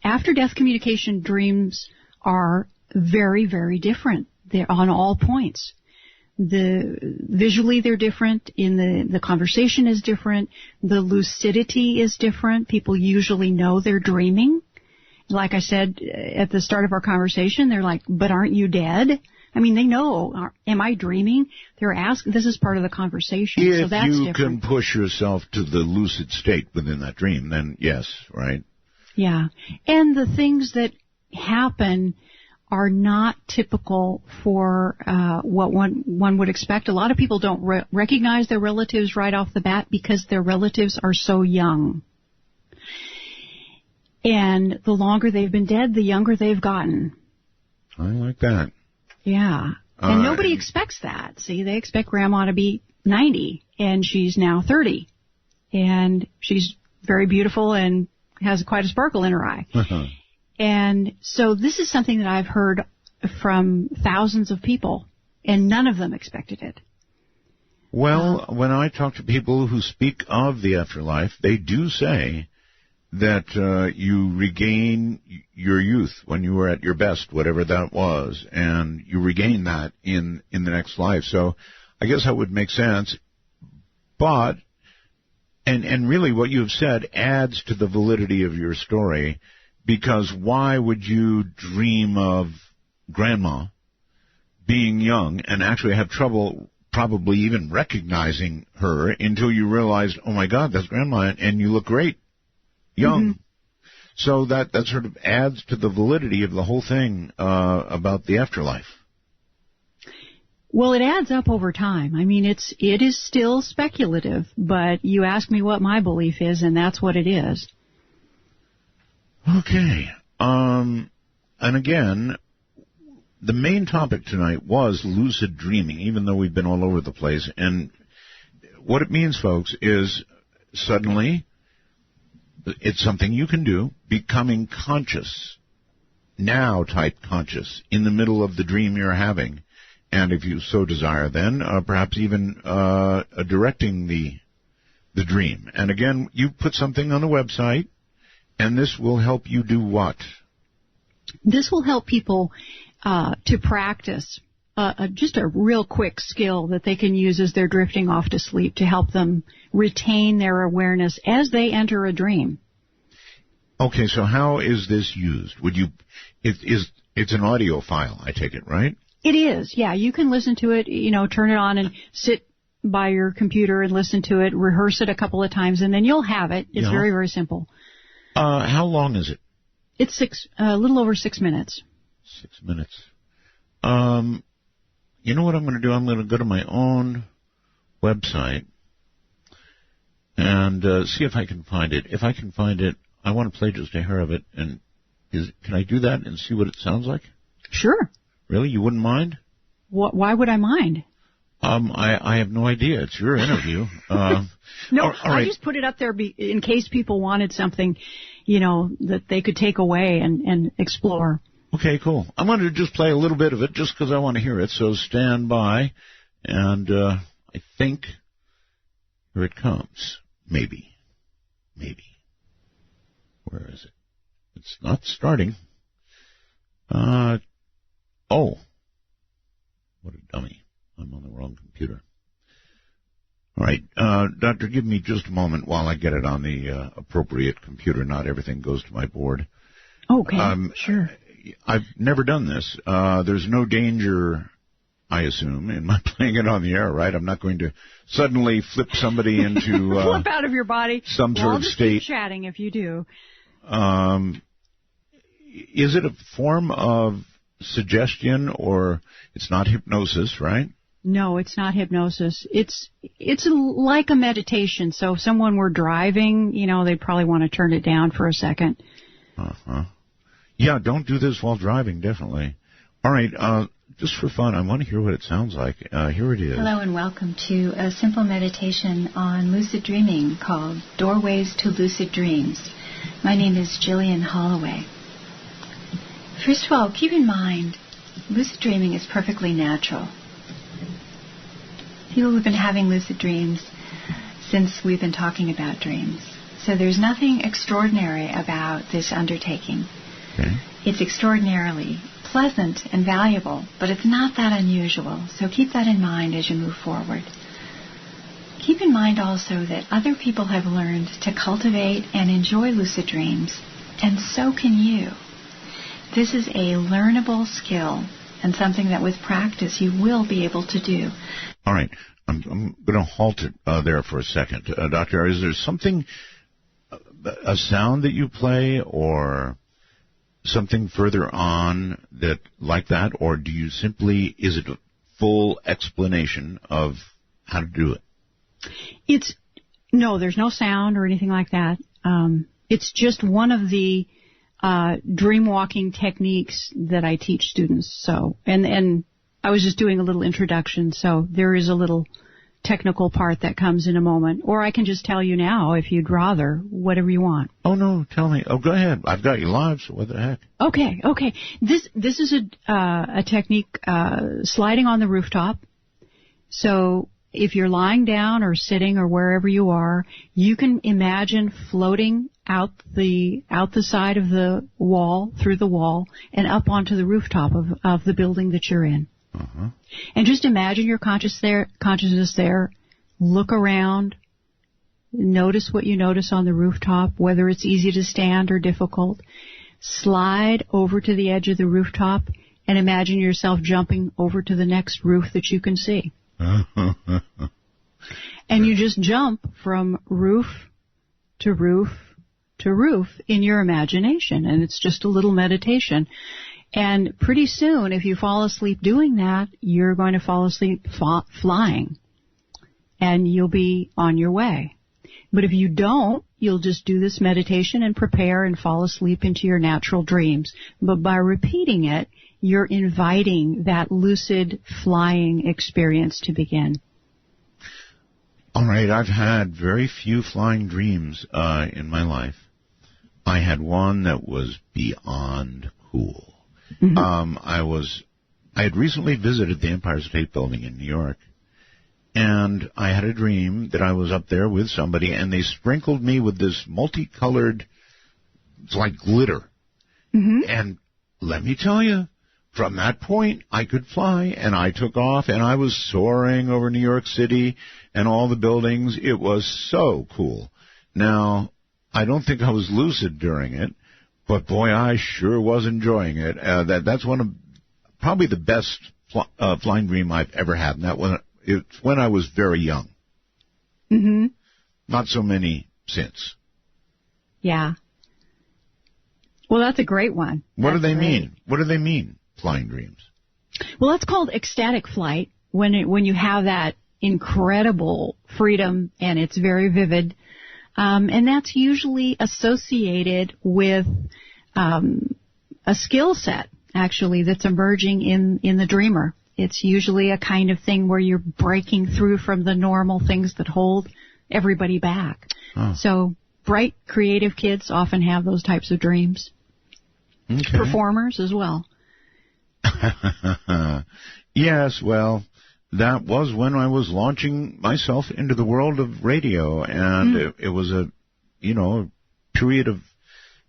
after-death communication dreams are very, very different. They're on all points. Visually they're different, in the conversation is different, the lucidity is different. People usually know they're dreaming. Like I said at the start of our conversation, they're like, but aren't you dead? I mean, they know, am I dreaming? They're asking, this is part of the conversation. So that's different. If you can push yourself to the lucid state within that dream, then yes, right? Yeah. And the things that happen are not typical for what one would expect. A lot of people don't recognize their relatives right off the bat because their relatives are so young. And the longer they've been dead, the younger they've gotten. I like that. Yeah. And nobody expects that. See, they expect Grandma to be 90, and she's now 30. And she's very beautiful and has quite a sparkle in her eye. Uh-huh. And so this is something that I've heard from thousands of people, and none of them expected it. Well, when I talk to people who speak of the afterlife, they do say that you regain your youth when you were at your best, whatever that was, and you regain that in the next life. So I guess that would make sense. But, and really what you have said adds to the validity of your story, because why would you dream of Grandma being young and actually have trouble probably even recognizing her until you realized, oh my God, that's Grandma, and you look great. Young. Mm-hmm. So that sort of adds to the validity of the whole thing about the afterlife. Well, it adds up over time. I mean, it is still speculative, but you ask me what my belief is, and that's what it is. Okay. And again, the main topic tonight was lucid dreaming, even though we've been all over the place. And what it means, folks, is suddenly it's something you can do, becoming conscious, now type conscious, in the middle of the dream you're having. And if you so desire, then perhaps even directing the dream. And again, you put something on the website, and this will help you do what? This will help people to practice just a real quick skill that they can use as they're drifting off to sleep to help them retain their awareness as they enter a dream. Okay, so how is this used? It's an audio file, I take it, right? It is, yeah. You can listen to it, turn it on and sit by your computer and listen to it, rehearse it a couple of times, and then you'll have it. It's very, very simple. How long is it? It's a little over 6 minutes. 6 minutes. You know what I'm going to do? I'm going to go to my own website, and and see if I can find it. If I can find it, I want to play just a hair of it. And can I do that and see what it sounds like? Sure. Really? You wouldn't mind? Why would I mind? I have no idea. It's your interview. No, all right. I just put it up there in case people wanted something, that they could take away and explore. Okay, cool. I'm going to just play a little bit of it just because I want to hear it, so stand by. And I think here it comes. Maybe. Where is it? It's not starting. Oh. What a dummy. I'm on the wrong computer. All right, Doctor, give me just a moment while I get it on the appropriate computer. Not everything goes to my board. Okay, sure. I've never done this. There's no danger, I assume, in my playing it on the air, right? I'm not going to suddenly flip somebody into flip out of your body. Some sort of state. Keep chatting if you do. Is it a form of suggestion, or it's not hypnosis, right? No, it's not hypnosis. It's like a meditation. So if someone were driving, they'd probably want to turn it down for a second. Yeah, don't do this while driving, definitely. All right, just for fun, I want to hear what it sounds like. Here it is. Hello and welcome to a simple meditation on lucid dreaming called Doorways to Lucid Dreams. My name is Gillian Holloway. First of all, keep in mind, lucid dreaming is perfectly natural. People have been having lucid dreams since we've been talking about dreams. So there's nothing extraordinary about this undertaking. Okay. It's extraordinarily pleasant and valuable, but it's not that unusual. So keep that in mind as you move forward. Keep in mind also that other people have learned to cultivate and enjoy lucid dreams, and so can you. This is a learnable skill and something that with practice you will be able to do. All right. I'm going to halt it there for a second. Doctor, is there something, a sound that you play or something further on that like that, or do you simply, is it a full explanation of how to do it? No, there's no sound or anything like that. It's just one of the dream walking techniques that I teach students. So, and I was just doing a little introduction, so there is a little technical part that comes in a moment. Or I can just tell you now if you'd rather, whatever you want. Oh, no, tell me. Oh, go ahead. I've got you live, so what the heck? Okay. This is a technique, sliding on the rooftop. So if you're lying down or sitting or wherever you are, you can imagine floating out the side of the wall, through the wall, and up onto the rooftop of the building that you're in. Uh-huh. And just imagine your consciousness there. Look around. Notice what you notice on the rooftop, whether it's easy to stand or difficult. Slide over to the edge of the rooftop and imagine yourself jumping over to the next roof that you can see. And you just jump from roof to roof to roof in your imagination, and it's just a little meditation. And pretty soon, if you fall asleep doing that, you're going to fall asleep flying, and you'll be on your way. But if you don't, you'll just do this meditation and prepare and fall asleep into your natural dreams. But by repeating it, you're inviting that lucid flying experience to begin. All right, I've had very few flying dreams in my life. I had one that was beyond cool. Mm-hmm. I had recently visited the Empire State Building in New York, and I had a dream that I was up there with somebody, and they sprinkled me with this multicolored, it's like glitter. Mm-hmm. And let me tell you, from that point, I could fly, and I took off, and I was soaring over New York City and all the buildings. It was so cool. Now, I don't think I was lucid during it, but boy, I sure was enjoying it. That's one of probably the best flying dream I've ever had, and it's when I was very young. Mm-hmm. Not so many since. Yeah. Well, that's a great one. What do they mean? What do they mean, flying dreams? Well, that's called ecstatic flight, when you have that incredible freedom and it's very vivid. And that's usually associated with a skill set, actually, that's emerging in the dreamer. It's usually a kind of thing where you're breaking through from the normal things that hold everybody back. Oh. So bright, creative kids often have those types of dreams. Okay. Performers as well. Yes, well, that was when I was launching myself into the world of radio, and it was a period of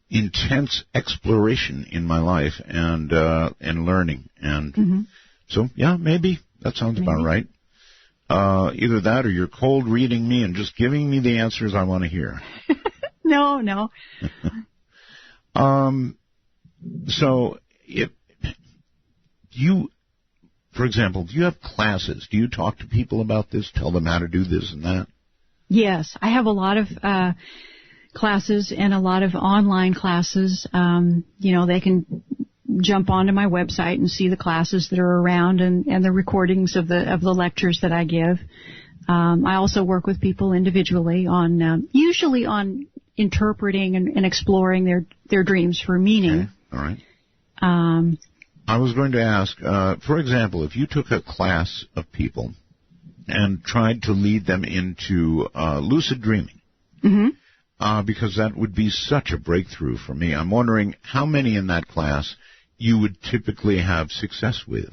intense exploration in my life and learning. And so, yeah, maybe that sounds about right. Either that or you're cold reading me and just giving me the answers I want to hear. No. So, for example, do you have classes? Do you talk to people about this, tell them how to do this and that? Yes, I have a lot of classes and a lot of online classes. They can jump onto my website and see the classes that are around and the recordings of the lectures that I give. I also work with people individually on usually on interpreting and exploring their dreams for meaning. Okay. All right. I was going to ask, for example, if you took a class of people and tried to lead them into lucid dreaming, because that would be such a breakthrough for me. I'm wondering how many in that class you would typically have success with.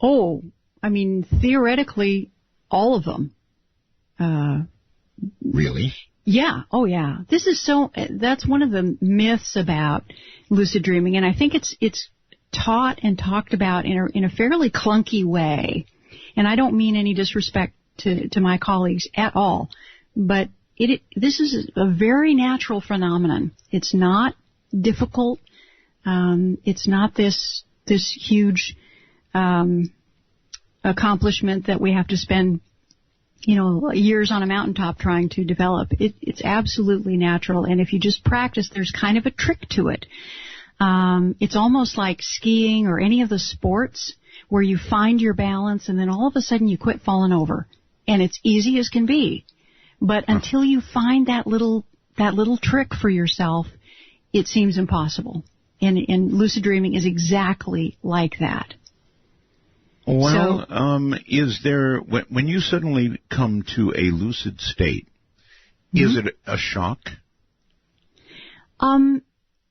Oh, I mean, theoretically, all of them. Really? Yeah. Oh, yeah. That's one of the myths about lucid dreaming, and I think it's taught and talked about in a fairly clunky way. And I don't mean any disrespect to my colleagues at all, but this is a very natural phenomenon. It's not difficult. It's not this huge accomplishment that we have to spend years on a mountaintop trying to develop. It's absolutely natural, and if you just practice, there's kind of a trick to it. It's almost like skiing or any of the sports where you find your balance and then all of a sudden you quit falling over. And it's easy as can be. But until you find that little trick for yourself, it seems impossible. And lucid dreaming is exactly like that. Well, is there, when you suddenly come to a lucid state, is it a shock?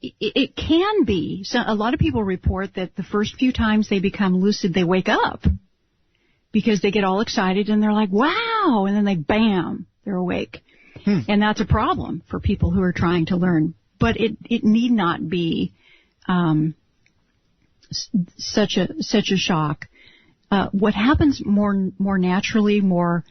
It can be. So a lot of people report that the first few times they become lucid, they wake up because they get all excited and they're like, wow, and then bam, they're awake. And that's a problem for people who are trying to learn. But it need not be such a shock. What happens more naturally, more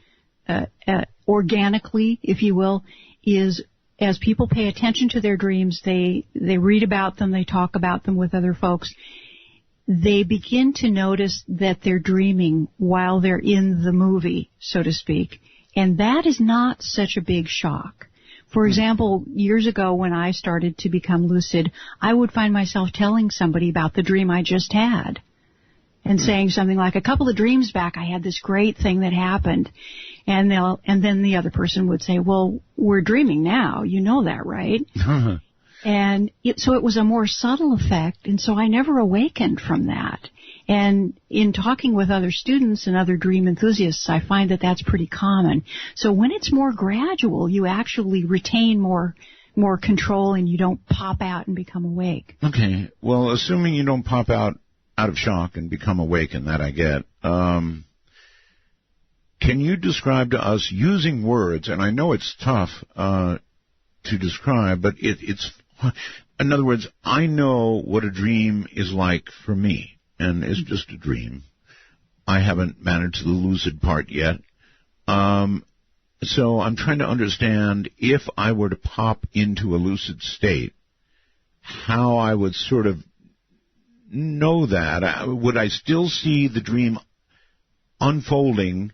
organically, if you will, is as people pay attention to their dreams, they read about them, they talk about them with other folks, they begin to notice that they're dreaming while they're in the movie, so to speak. And that is not such a big shock. For example, years ago when I started to become lucid, I would find myself telling somebody about the dream I just had and saying something like, a couple of dreams back, I had this great thing that happened. And then the other person would say, well, we're dreaming now. You know that, right? And so it was a more subtle effect. And so I never awakened from that. And in talking with other students and other dream enthusiasts, I find that that's pretty common. So when it's more gradual, you actually retain more control and you don't pop out and become awake. Okay. Well, assuming you don't pop out of shock and become awake, and that I get, can you describe to us using words, and I know it's tough to describe, but it's, in other words, I know what a dream is like for me, and it's just a dream. I haven't managed the lucid part yet. So I'm trying to understand if I were to pop into a lucid state, how I would sort of know that. Would I still see the dream unfolding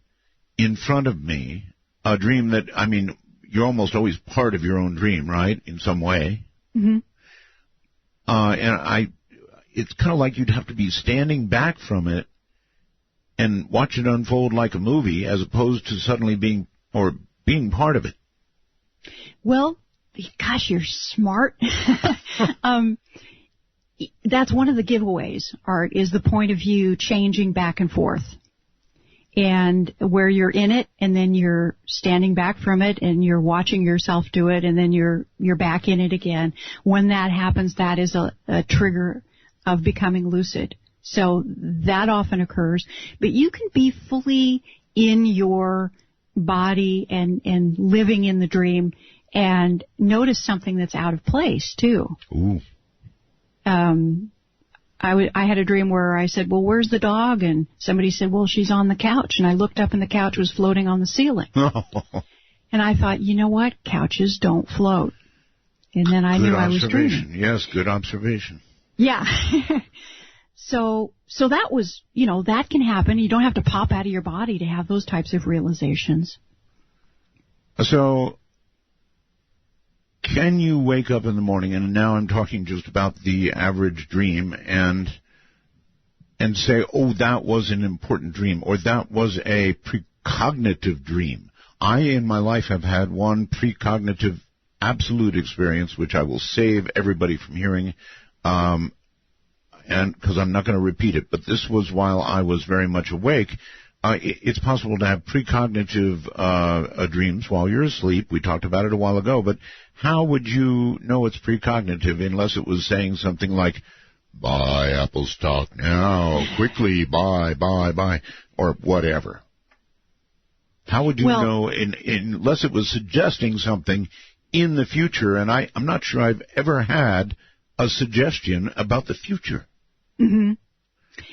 in front of me? A dream that, I mean, you're almost always part of your own dream, right, in some way? Mm-hmm. And it's kind of like you'd have to be standing back from it and watch it unfold like a movie as opposed to suddenly being part of it. Well, gosh, you're smart. That's one of the giveaways, Art, is the point of view changing back and forth. And where you're in it, and then you're standing back from it, and you're watching yourself do it, and then you're back in it again. When that happens, that is a trigger of becoming lucid. So that often occurs. But you can be fully in your body and living in the dream and notice something that's out of place, too. Ooh. I had a dream where I said, well, where's the dog? And somebody said, well, she's on the couch. And I looked up and the couch was floating on the ceiling. And I thought, you know what? Couches don't float. And then I knew I was dreaming. Yes, good observation. Yeah. So that was, that can happen. You don't have to pop out of your body to have those types of realizations. So can you wake up in the morning, and now I'm talking just about the average dream, and say, oh, that was an important dream, or that was a precognitive dream? I, in my life, have had one precognitive absolute experience, which I will save everybody from hearing, and because I'm not going to repeat it, but this was while I was very much awake. It's possible to have precognitive dreams while you're asleep. We talked about it a while ago, but how would you know it's precognitive unless it was saying something like, buy Apple stock now, quickly, buy, or whatever? How would you know unless it was suggesting something in the future? And I'm not sure I've ever had a suggestion about the future. Mm-hmm.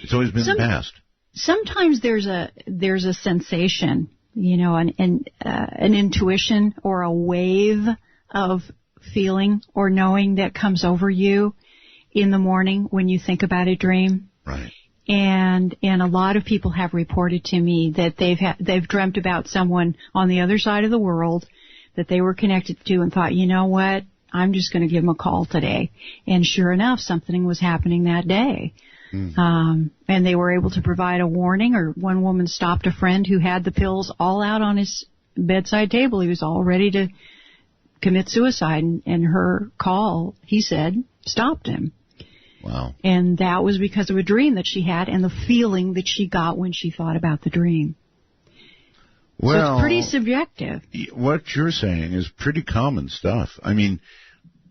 It's always been the past. Sometimes there's a sensation, an intuition or a wave of feeling or knowing that comes over you in the morning when you think about a dream. Right. And a lot of people have reported to me that they've dreamt about someone on the other side of the world that they were connected to and thought, you know what, I'm just going to give them a call today. And sure enough, something was happening that day. And they were able to provide a warning, or one woman stopped a friend who had the pills all out on his bedside table. He was all ready to commit suicide, and her call, he said, stopped him. Wow. And that was because of a dream that she had and the feeling that she got when she thought about the dream. Well, so it's pretty subjective. What you're saying is pretty common stuff. I mean,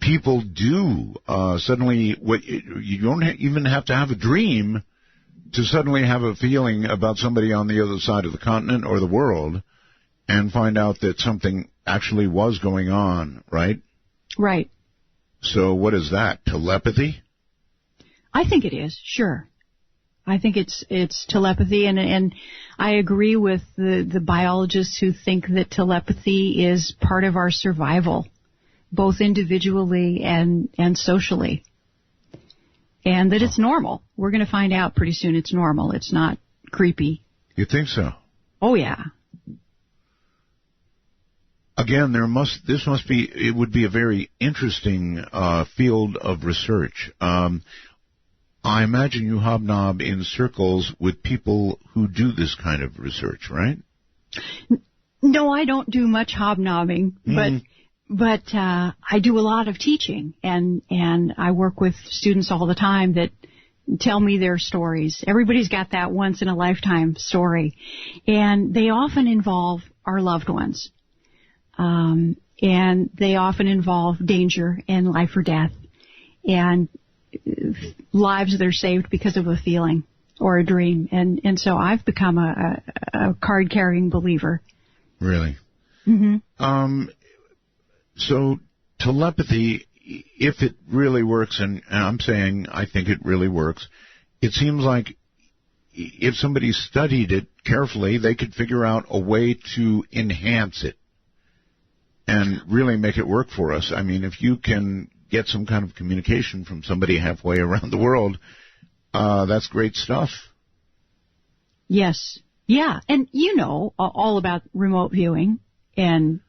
people do suddenly, you don't even have to have a dream to suddenly have a feeling about somebody on the other side of the continent or the world and find out that something actually was going on, right? Right. So what is that, telepathy? I think it is, sure. I think it's telepathy, and I agree with the biologists who think that telepathy is part of our survival, both individually and socially, and that it's normal. We're going to find out pretty soon it's normal. It's not creepy. You think so? Oh, yeah. Again, it would be a very interesting field of research. I imagine you hobnob in circles with people who do this kind of research, right? No, I don't do much hobnobbing, but I do a lot of teaching, and I work with students all the time that tell me their stories. Everybody's got that once in a lifetime story, and they often involve our loved ones, and they often involve danger and life or death, and lives that are saved because of a feeling or a dream, and so I've become a card-carrying believer. Really? Mm-hmm. So telepathy, if it really works, and I'm saying I think it really works, it seems like if somebody studied it carefully, they could figure out a way to enhance it and really make it work for us. I mean, if you can get some kind of communication from somebody halfway around the world, that's great stuff. Yes. Yeah. And you know all about remote viewing, and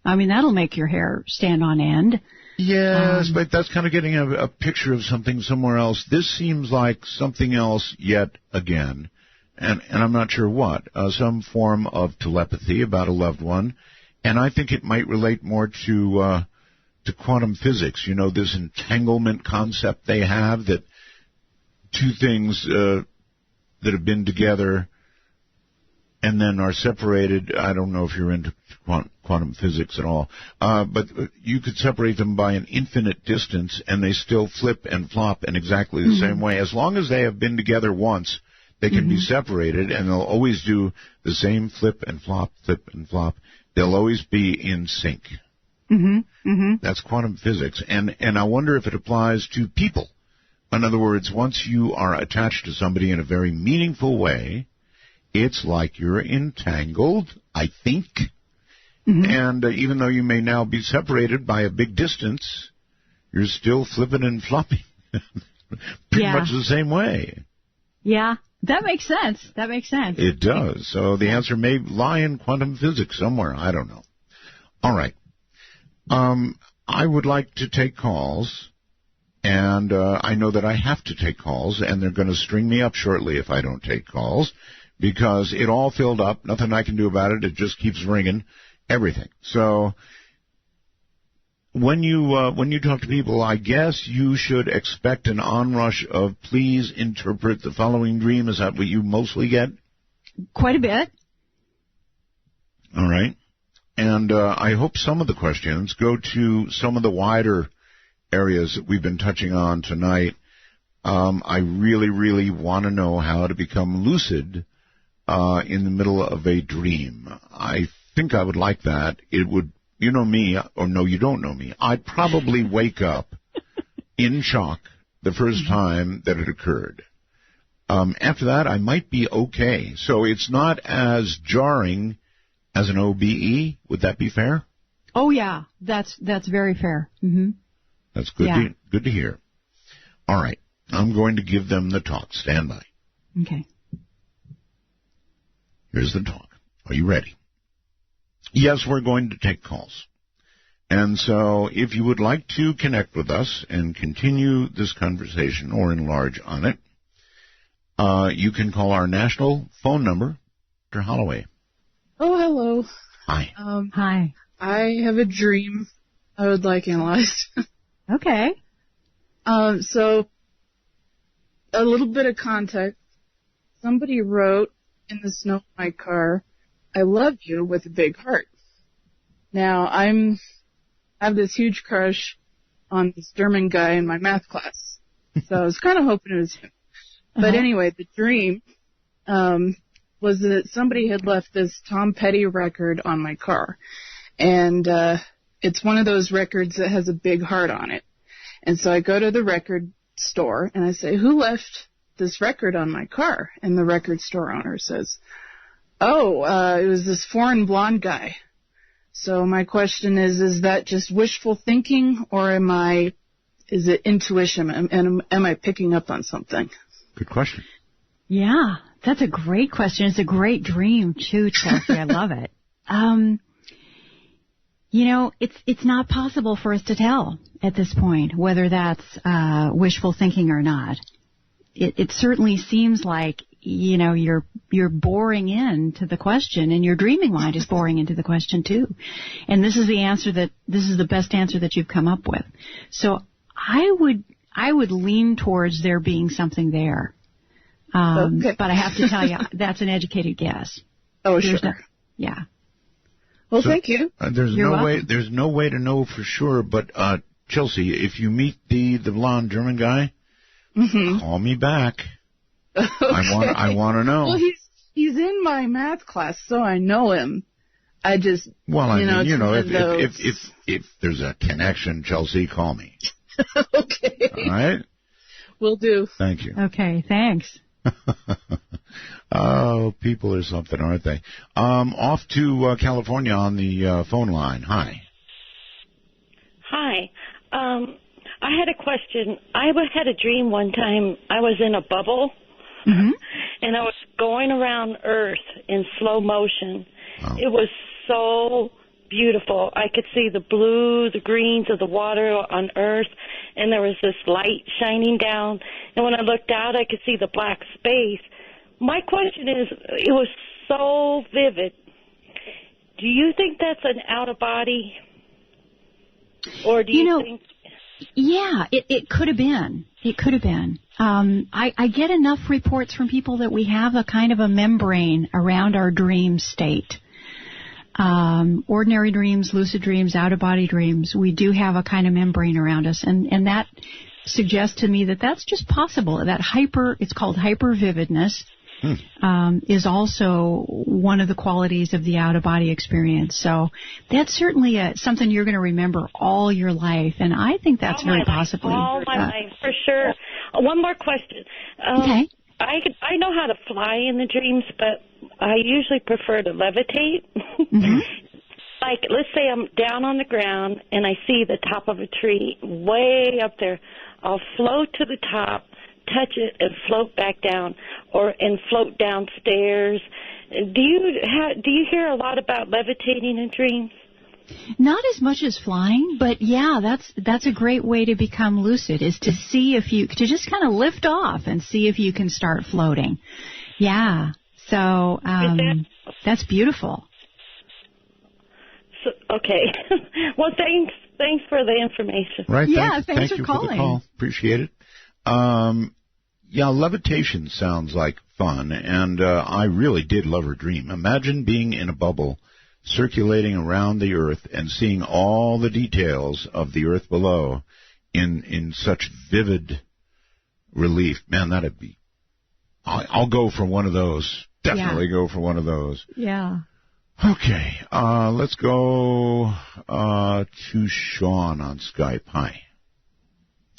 I mean, that'll make your hair stand on end. Yes, but that's kind of getting a picture of something somewhere else. This seems like something else yet again, and I'm not sure what. Some form of telepathy about a loved one, And I think it might relate more to quantum physics. You know, this entanglement concept they have, that two things that have been together and then are separated. I don't know if you're into quantum physics at all, but you could separate them by an infinite distance, and they still flip and flop in exactly the same way. As long as they have been together once, they can be separated, and they'll always do the same flip and flop, flip and flop. They'll always be in sync. That's quantum physics, and I wonder if it applies to people. In other words, once you are attached to somebody in a very meaningful way, it's like you're entangled, I think. And even though you may now be separated by a big distance, you're still flipping and flopping pretty much the same way. Yeah, that makes sense. That makes sense. It does. So the answer may lie in quantum physics somewhere. I don't know. All right. I would like to take calls, and I know that I have to take calls, and they're going to string me up shortly if I don't take calls, because it all filled up. Nothing I can do about it. It just keeps ringing, everything. So when you talk to people, I guess you should expect an onrush of please interpret the following dream. Is that what you mostly get? Quite a bit. All right. And I hope some of the questions go to some of the wider areas that we've been touching on tonight. I really, really want to know how to become lucid in the middle of a dream. I think I would like that. It would, you know me, or no, you don't know me. I'd probably wake up in shock the first time that it occurred. After that, I might be okay. So it's not as jarring as an OBE. Would that be fair? Oh, yeah. That's very fair. That's good. Yeah. Good to hear. All right. I'm going to give them the talk. Stand by. Okay. Here's the talk. Are you ready? Yes, we're going to take calls. And so if you would like to connect with us and continue this conversation or enlarge on it, you can call our national phone number, Dr. Holloway. Oh, hello. Hi. Hi. I have a dream I would like analyzed. Okay. So, a little bit of context. Somebody wrote in the snow of my car, "I love you," with a big heart. Now, I have this huge crush on this German guy in my math class. So I was kind of hoping it was him. But anyway, the dream was that somebody had left this Tom Petty record on my car. And it's one of those records that has a big heart on it. And so I go to the record store and I say, "Who left this record on my car?" And the record store owner says, it was this foreign blonde guy. So my question is that just wishful thinking, or is it intuition? And am I picking up on something? Good question. Yeah, that's a great question. It's a great dream too, Chelsea. I love it. You know, it's not possible for us to tell at this point whether that's wishful thinking or not. It certainly seems like, you know, you're boring into the question, and your dreaming mind is boring into the question too. And this is the best answer that you've come up with. So I would lean towards there being something there. Okay. But I have to tell you, that's an educated guess. Oh, sure. Yeah. Well, thank you. There's no way to know for sure, but Chelsea, if you meet the blonde German guy, call me back. Okay. I want to know. Well, he's in my math class, so I know him. I just if there's a connection, Chelsea, call me. Okay. All right. Will do. Thank you. Okay. Thanks. Oh, people are something, aren't they? Off to California on the phone line. Hi. Hi. I had a question. I had a dream one time. I was in a bubble, and I was going around Earth in slow motion. Oh. It was so beautiful. I could see the blue, the greens of the water on Earth, and there was this light shining down. And when I looked out, I could see the black space. My question is, it was so vivid. do you think that's an out-of-body? Or do you think... Yeah, it could have been. It could have been. I get enough reports from people that we have a kind of a membrane around our dream state. Ordinary dreams, lucid dreams, out-of-body dreams, we do have a kind of membrane around us. And that suggests to me that that's just possible. That it's called hypervividness, is also one of the qualities of the out-of-body experience. So that's certainly something you're going to remember all your life, and I think that's very possibly. All my life, for sure. One more question. Okay. I know how to fly in the dreams, but I usually prefer to levitate. Mm-hmm. Like, let's say I'm down on the ground and I see the top of a tree way up there. I'll float to the top, touch it, and float back down, and float downstairs. Do you hear a lot about levitating in dreams? Not as much as flying, but yeah, that's a great way to become lucid, is to see to just kind of lift off and see if you can start floating. Yeah. So that's beautiful. So, okay. Well, thanks for the information. Right. Yeah, thanks for calling. For the call. Appreciate it. Yeah, levitation sounds like fun, and I really did love her dream. Imagine being in a bubble circulating around the Earth and seeing all the details of the Earth below in such vivid relief. Man, that'd be... I'll go for one of those. Definitely go for one of those. Yeah. Okay, let's go to Sean on Skype. Hi.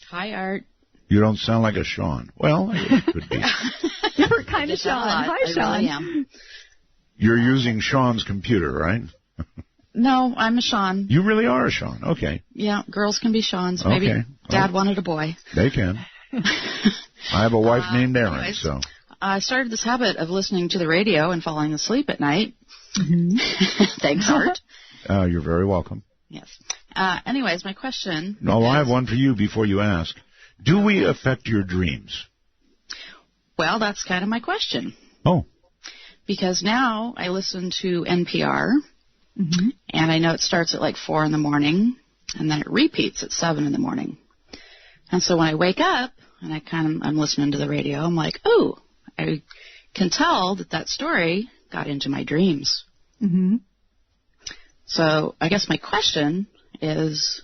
Hi, Art. You don't sound like a Sean. Well, it could be. Different kind of Sean. Hi, Sean. I really am. You're using Sean's computer, right? No, I'm a Sean. You really are a Sean. Okay. Yeah, girls can be Seans. Maybe Dad wanted a boy. They can. I have a wife named Erin, anyways, so. I started this habit of listening to the radio and falling asleep at night. Mm-hmm. Thanks, Art. You're very welcome. Yes. Anyways, my question... No, I have one for you before you ask. Do we affect your dreams? Well, that's kind of my question. Oh. Because now I listen to NPR, mm-hmm. and I know it starts at like 4 in the morning, and then it repeats at 7 in the morning. And so when I wake up, and I'm listening to the radio, I'm like, oh, I can tell that story got into my dreams. Mm-hmm. So I guess my question is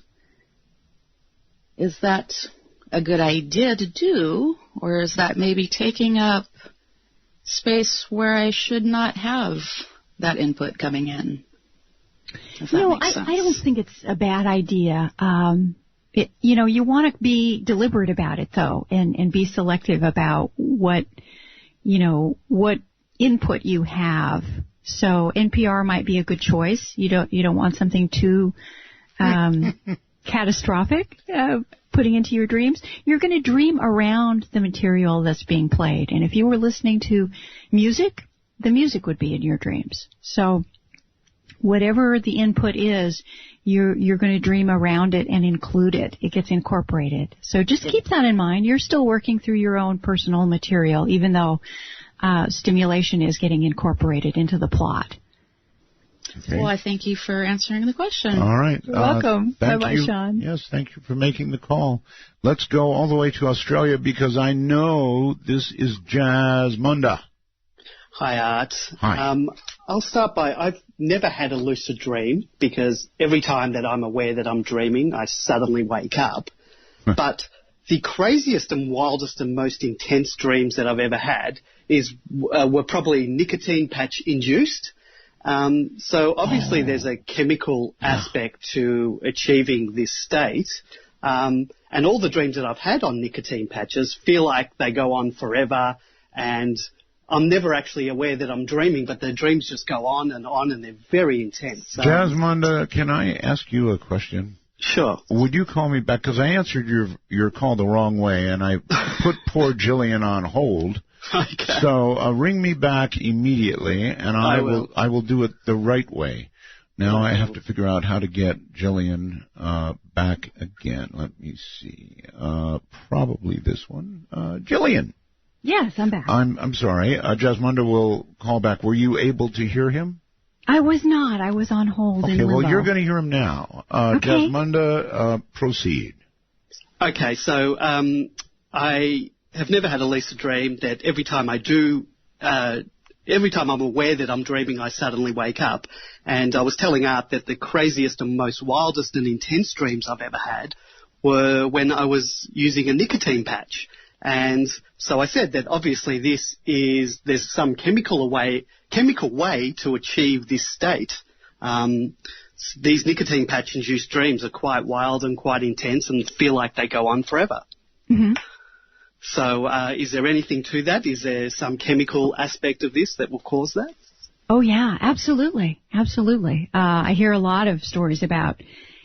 that a good idea to do, or is that maybe taking up space where I should not have that input coming in? No, I don't think it's a bad idea. You want to be deliberate about it, though, and be selective about what input you have. So NPR might be a good choice. You don't want something too catastrophic putting into your dreams. You're going to dream around the material that's being played. And if you were listening to music, the music would be in your dreams. So whatever the input is, you're going to dream around it and include it. It gets incorporated. So just keep that in mind. You're still working through your own personal material, even though stimulation is getting incorporated into the plot. Okay. Well, I thank you for answering the question. All right. You're welcome. Bye-bye, Sean. Yes, thank you for making the call. Let's go all the way to Australia because I know this is Jasmunda. Hi, Art. Hi. I'll start by, I've never had a lucid dream because every time that I'm aware that I'm dreaming, I suddenly wake up. But the craziest and wildest and most intense dreams that I've ever had were probably nicotine patch induced. So obviously there's a chemical aspect to achieving this state. And all the dreams that I've had on nicotine patches feel like they go on forever, and I'm never actually aware that I'm dreaming, but the dreams just go on, and they're very intense. Jasmunda, can I ask you a question? Sure. Would you call me back? Because I answered your call the wrong way, and I put poor Gillian on hold. Okay. So ring me back immediately, and I will do it the right way. Now I have to figure out how to get Gillian back again. Let me see. Probably this one. Gillian. Yes, I'm back. I'm sorry. Jasmunda will call back. Were you able to hear him? I was not. I was on hold. Okay, well, you're going to hear him now. Okay. Jasmunda, proceed. Okay, so I have never had a lucid dream that every time I do, every time I'm aware that I'm dreaming, I suddenly wake up. And I was telling Art that the craziest and most wildest and intense dreams I've ever had were when I was using a nicotine patch. And so I said that obviously there's some chemical way to achieve this state. These nicotine patch-induced dreams are quite wild and quite intense and feel like they go on forever. Mm-hmm. So is there anything to that? Is there some chemical aspect of this that will cause that? Oh, yeah, absolutely. Absolutely. I hear a lot of stories about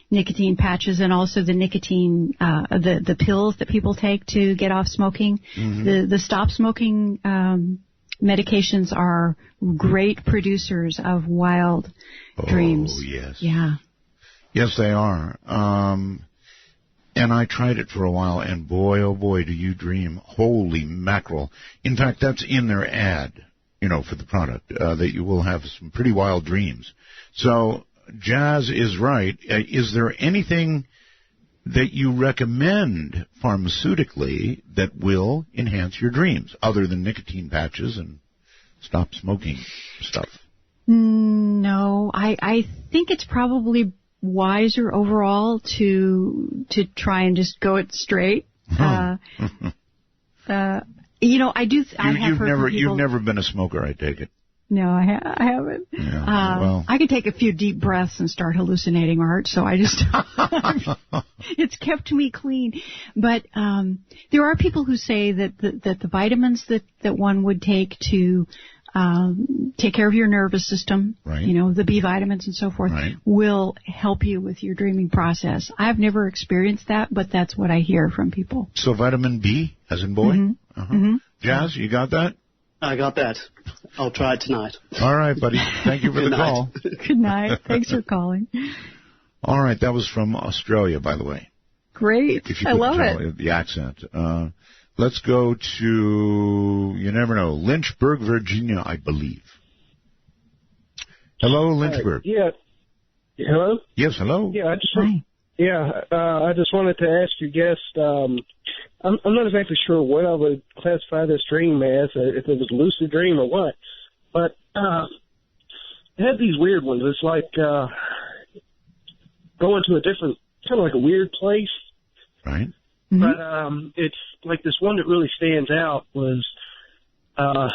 nicotine patches and also the nicotine, the pills that people take to get off smoking. Mm-hmm. The stop smoking medications are great producers of wild dreams. Oh, yes. Yeah. Yes, they are. And I tried it for a while, and boy, oh boy, do you dream. Holy mackerel. In fact, that's in their ad, for the product, that you will have some pretty wild dreams. So, Jazz is right. Is there anything that you recommend pharmaceutically that will enhance your dreams, other than nicotine patches and stop smoking stuff? No, I think it's probably wiser overall to try and just go it straight. I do. You've never been a smoker, I take it. No, I haven't. Yeah, well. I can take a few deep breaths and start hallucinating, Art, so I just, it's kept me clean. But there are people who say that the vitamins that one would take to take care of your nervous system, right. The B vitamins and so forth, right. will help you with your dreaming process. I've never experienced that, but that's what I hear from people. So vitamin B, as in boy? Mm-hmm. Uh-huh. Mm-hmm. Jazz, you got that? I got that. I'll try it tonight. All right, buddy. Thank you for the call. Good night. Thanks for calling. All right, that was from Australia, by the way. Great. I love it. The accent. Let's go to, you never know, Lynchburg, Virginia, I believe. Hello, Lynchburg. Yeah. Hello? Yes, hello. Yeah, I just wanted to ask your guest, I'm not exactly sure what I would classify this dream as, if it was a lucid dream or what, but it had these weird ones. It's like going to a different, kind of like a weird place. Right. Mm-hmm. But it's like this one that really stands out was I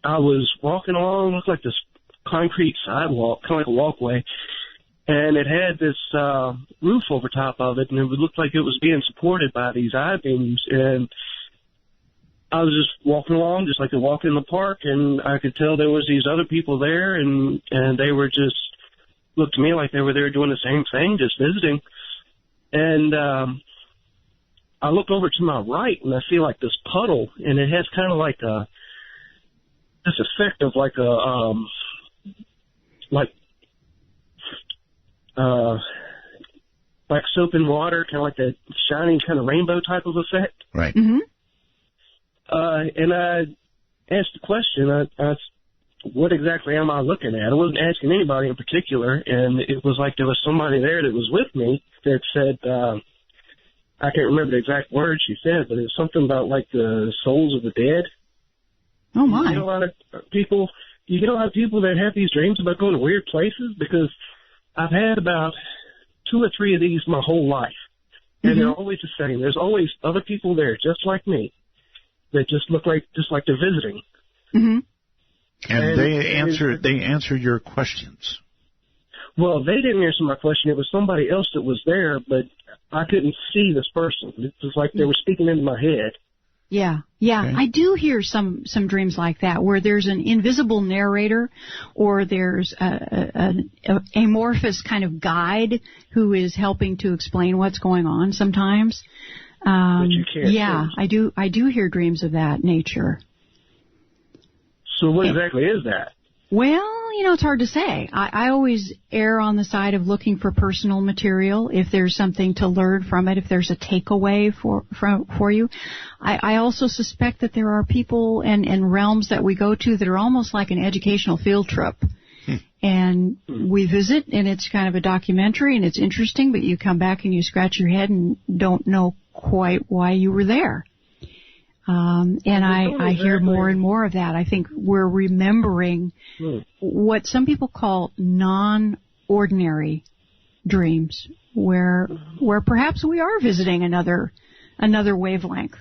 was walking along, looked like this concrete sidewalk, kind of like a walkway, and it had this roof over top of it, and it looked like it was being supported by these I-beams. And I was just walking along, just like a walk in the park, and I could tell there was these other people there, and they were just looked to me like they were there doing the same thing, just visiting. And I look over to my right, and I see like this puddle, and it has kind of like this effect of like like soap and water, kind of like that shining kind of rainbow type of effect. Right. Mm-hmm. And I asked the question, I what exactly am I looking at? I wasn't asking anybody in particular, and it was like there was somebody there that was with me that said, I can't remember the exact words she said, but it was something about like the souls of the dead. Oh, my. You get a lot of people that have these dreams about going to weird places, because I've had about 2 or 3 of these my whole life, and they're always the same. There's always other people there just like me that just look like they're visiting. Mm-hmm. And they answer your questions. Well, they didn't answer my question. It was somebody else that was there, but I couldn't see this person. It was like they were speaking into my head. Yeah. Okay. I do hear some dreams like that, where there's an invisible narrator, or there's an amorphous kind of guide who is helping to explain what's going on sometimes. But you can't see. I do hear dreams of that nature. So what exactly is that? Well, it's hard to say. I always err on the side of looking for personal material, if there's something to learn from it, if there's a takeaway for you. I also suspect that there are people and realms that we go to that are almost like an educational field trip. And we visit, and it's kind of a documentary, and it's interesting, but you come back and you scratch your head and don't know quite why you were there. And I hear more and more of that. I think we're remembering what some people call non-ordinary dreams, where perhaps we are visiting another wavelength.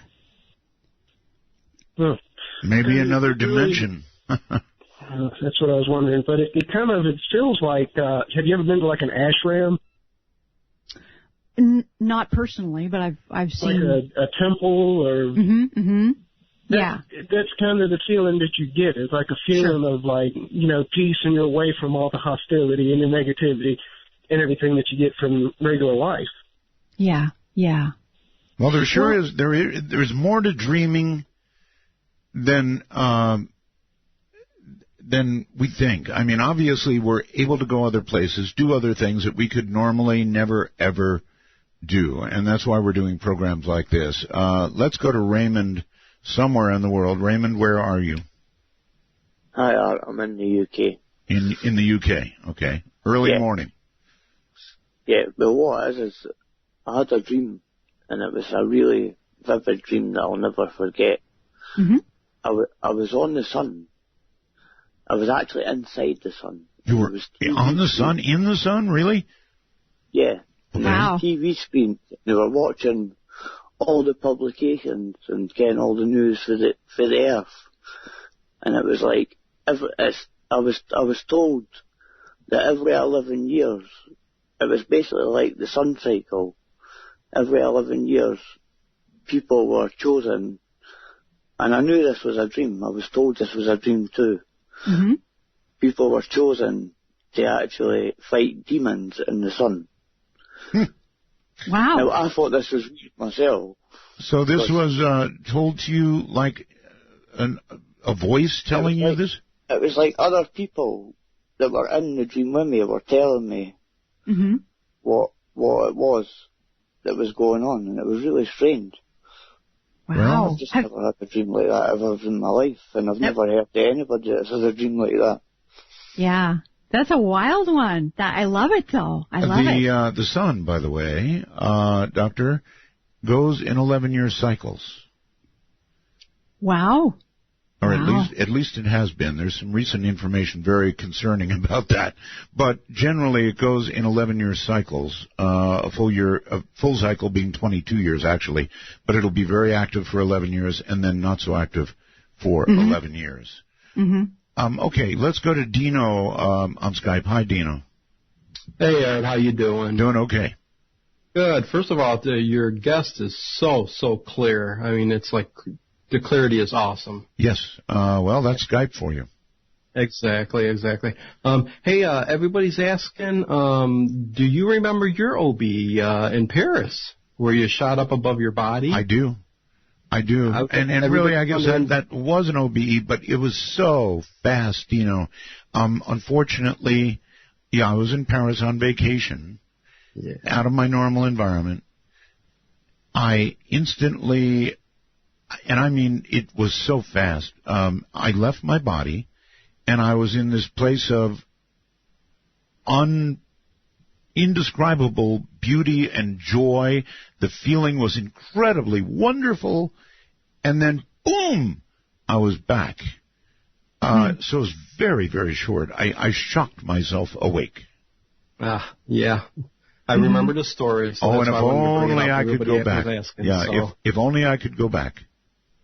Maybe another dimension. That's what I was wondering. But it feels like, have you ever been to like an ashram? Not personally, but I've seen. Like a temple or. Yeah. That's kind of the feeling that you get. It's like a feeling of like, peace, and you're away from all the hostility and the negativity and everything that you get from regular life. Yeah. Well, there sure is. There's more to dreaming than we think. I mean, obviously, we're able to go other places, do other things that we could normally never, ever do. And that's why we're doing programs like this. Let's go to Raymond somewhere in the world. Raymond, where are you? Hi, I'm in the UK. In the UK, okay. Early morning. Yeah, but what it is I had a dream, and it was a really vivid dream that I'll never forget. I was on the sun. I was actually inside the sun. You were on the sun? In the sun? Really? Yeah. Okay. Wow. TV screen. They were watching all the publications and getting all the news for the Earth. And it was like, I was told that every 11 years, it was basically like the sun cycle. Every 11 years, people were chosen. And I knew this was a dream. I was told this was a dream too. People were chosen to actually fight demons in the sun. Wow. Now, I thought this was myself. So this was told to you like a voice telling you this? It was like other people that were in the dream with me were telling me what it was that was going on, and it was really strange. Wow. I've just never had a dream like that ever in my life, and I've never heard of anybody that's had a dream like that. Yeah. That's a wild one. I love it, though. I love it. The sun, by the way, Doctor, goes in 11-year cycles. Wow. Or at least it has been. There's some recent information very concerning about that. But generally it goes in 11-year cycles, a full cycle being 22 years actually, but it'll be very active for 11 years and then not so active for 11 years. Okay, let's go to Dino on Skype. Hi, Dino. Hey, Ed, how you doing? Doing okay. Good. First of all, your guest is so clear. I mean, it's like the clarity is awesome. Yes. Well, that's Skype for you. Exactly. Hey, everybody's asking, do you remember your OB in Paris, where you shot up above your body? I do. And really, I guess that was an OBE, but it was so fast, unfortunately, I was in Paris on vacation, out of my normal environment. I instantly, and I mean, it was so fast. I left my body, and I was in this place of indescribable beauty and joy. The feeling was incredibly wonderful. And then, boom, I was back. So it was very, very short. I shocked myself awake. Yeah. I remember the story. So and if only I could go back. If only I could go back.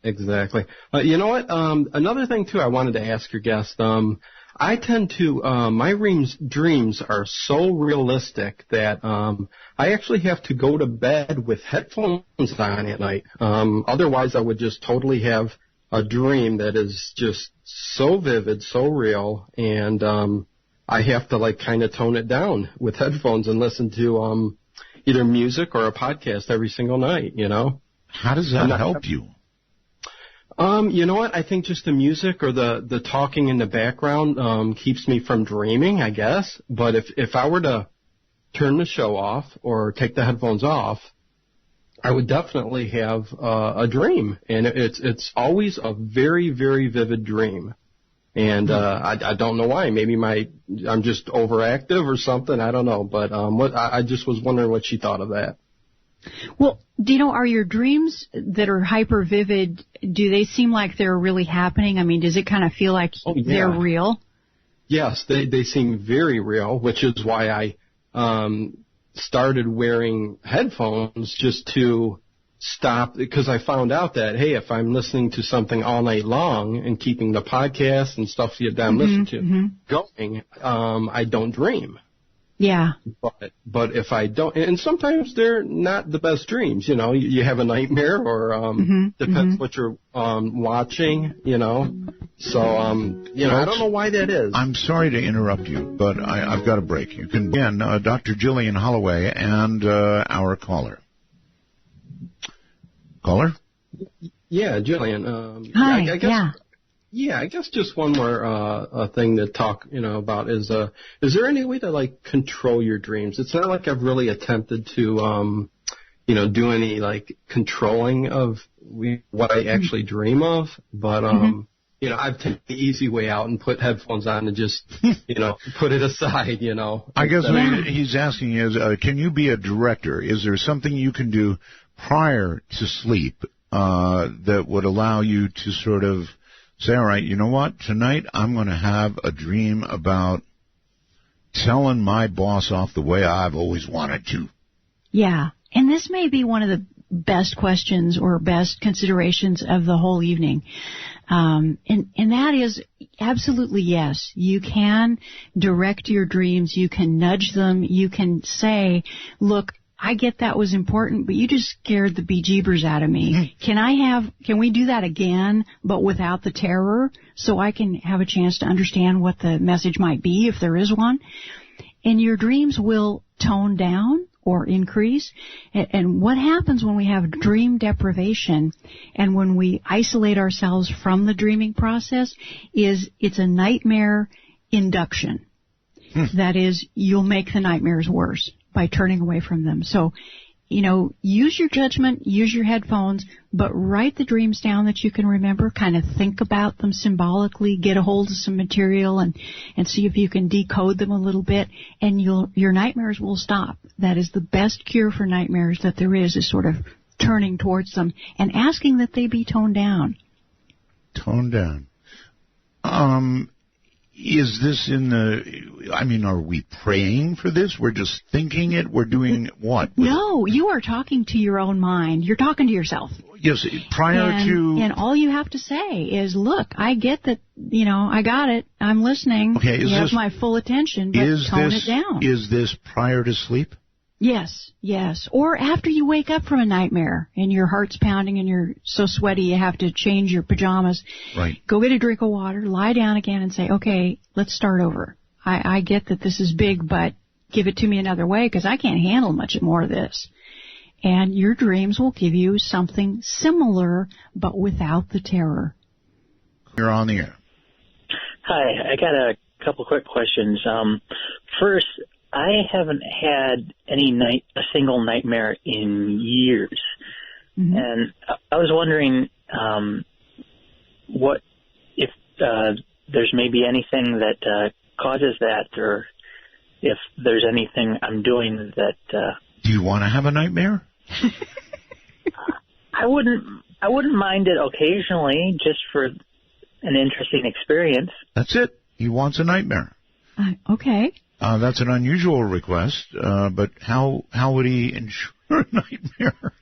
Exactly. You know what? Another thing, too, I wanted to ask your guest. I tend to, my dreams are so realistic that I actually have to go to bed with headphones on at night. Otherwise, I would just totally have a dream that is just so vivid, so real, and I have to kind of tone it down with headphones and listen to either music or a podcast every single night, How does that help you? You know what? I think just the music or the talking in the background keeps me from dreaming, I guess. But if I were to turn the show off or take the headphones off, I would definitely have a dream, and it's always a very, very vivid dream. And I don't know why. Maybe I'm just overactive or something. I don't know. But I just was wondering what she thought of that. Well, are your dreams that are hyper vivid, do they seem like they're really happening? I mean, does it kind of feel like they're real? Yes, they seem very real, which is why I started wearing headphones just to stop, because I found out that, hey, if I'm listening to something all night long and keeping the podcast and stuff that I'm listening to going, I don't dream. Yeah. But if I don't, and sometimes they're not the best dreams, you have a nightmare or depends what you're watching, So, I don't know why that is. I'm sorry to interrupt you, but I've got a break. You can begin, Dr. Gillian Holloway and our caller. Caller? Yeah, Gillian. Hi, I guess, yeah, I guess just one more thing to talk, about is there any way to control your dreams? It's not like I've really attempted to, do any controlling of what I actually dream of, but I've taken the easy way out and put headphones on and just, put it aside, I guess what he's asking is, can you be a director? Is there something you can do prior to sleep that would allow you to sort of say, all right, you know what? Tonight I'm going to have a dream about telling my boss off the way I've always wanted to. Yeah. And this may be one of the best questions or best considerations of the whole evening. And that is absolutely yes. You can direct your dreams. You can nudge them. You can say, look, I get that was important, but you just scared the bejeebers out of me. Can we do that again, but without the terror, so I can have a chance to understand what the message might be, if there is one? And your dreams will tone down or increase. And what happens when we have dream deprivation and when we isolate ourselves from the dreaming process is it's a nightmare induction. That is, you'll make the nightmares worse by turning away from them. So, use your judgment, use your headphones, but write the dreams down that you can remember, kind of think about them symbolically, get a hold of some material and see if you can decode them a little bit, and your nightmares will stop. That is the best cure for nightmares that there is sort of turning towards them and asking that they be toned down. Toned down. Is this are we praying for this? We're just thinking it? We're doing what? No, you are talking to your own mind. You're talking to yourself. Yes, And all you have to say is, look, I get that, I got it. I'm listening. Okay, you have my full attention, but tone it down. Is this prior to sleep? Yes. Or after you wake up from a nightmare and your heart's pounding and you're so sweaty you have to change your pajamas. Right. Go get a drink of water, lie down again and say, okay, let's start over. I get that this is big, but give it to me another way because I can't handle much more of this. And your dreams will give you something similar but without the terror. You're on the air. Hi, I got a couple quick questions. First, I haven't had a single nightmare in years. And I was wondering what if there's maybe anything that causes that, or if there's anything I'm doing that... Do you want to have a nightmare? I wouldn't mind it occasionally, just for an interesting experience. That's it. He wants a nightmare. Okay. That's an unusual request, but how would he ensure a nightmare?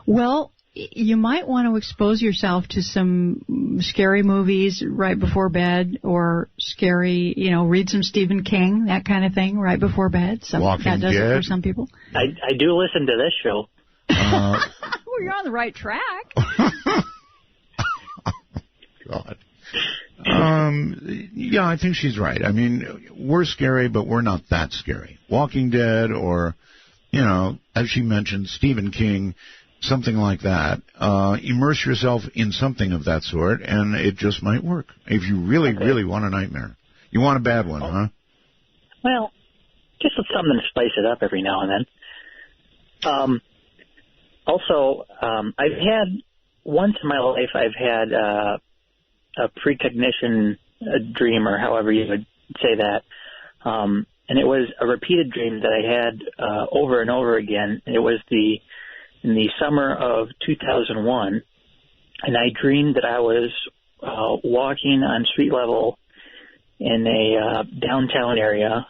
Well, you might want to expose yourself to some scary movies right before bed, or scary, read some Stephen King, that kind of thing, right before bed. That does it for some people. I do listen to this show. Well, you're on the right track. God. Yeah, I think she's right. I mean, we're scary, but we're not that scary. Walking Dead or, as she mentioned, Stephen King, something like that. Immerse yourself in something of that sort, and it just might work. If you really want a nightmare. You want a bad one, huh? Well, just something to spice it up every now and then. Also, once in my life, I've had a precognition dream, or however you would say that. And it was a repeated dream that I had over and over again. It was in the summer of 2001, and I dreamed that I was walking on street level in a downtown area.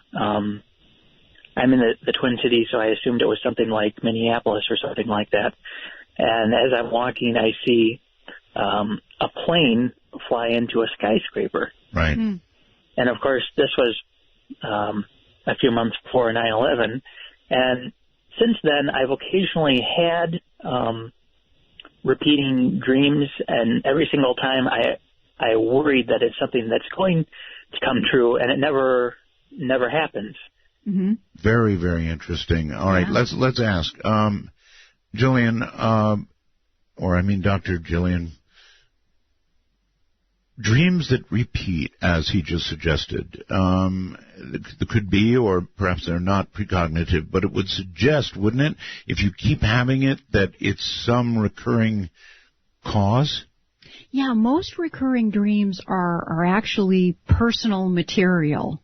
I'm in the Twin Cities, so I assumed it was something like Minneapolis or something like that. And as I'm walking, I see a plane fly into a skyscraper. Right. And of course, this was a few months before 9/11. And since then, I've occasionally had repeating dreams, and every single time I worried that it's something that's going to come true, and it never happens. Mm-hmm. Very, very interesting. All right, let's ask Gillian, Dr. Gillian. Dreams that repeat, as he just suggested, there could be, or perhaps they're not precognitive, but it would suggest, wouldn't it, if you keep having it, that it's some recurring cause? Yeah, most recurring dreams are actually personal material.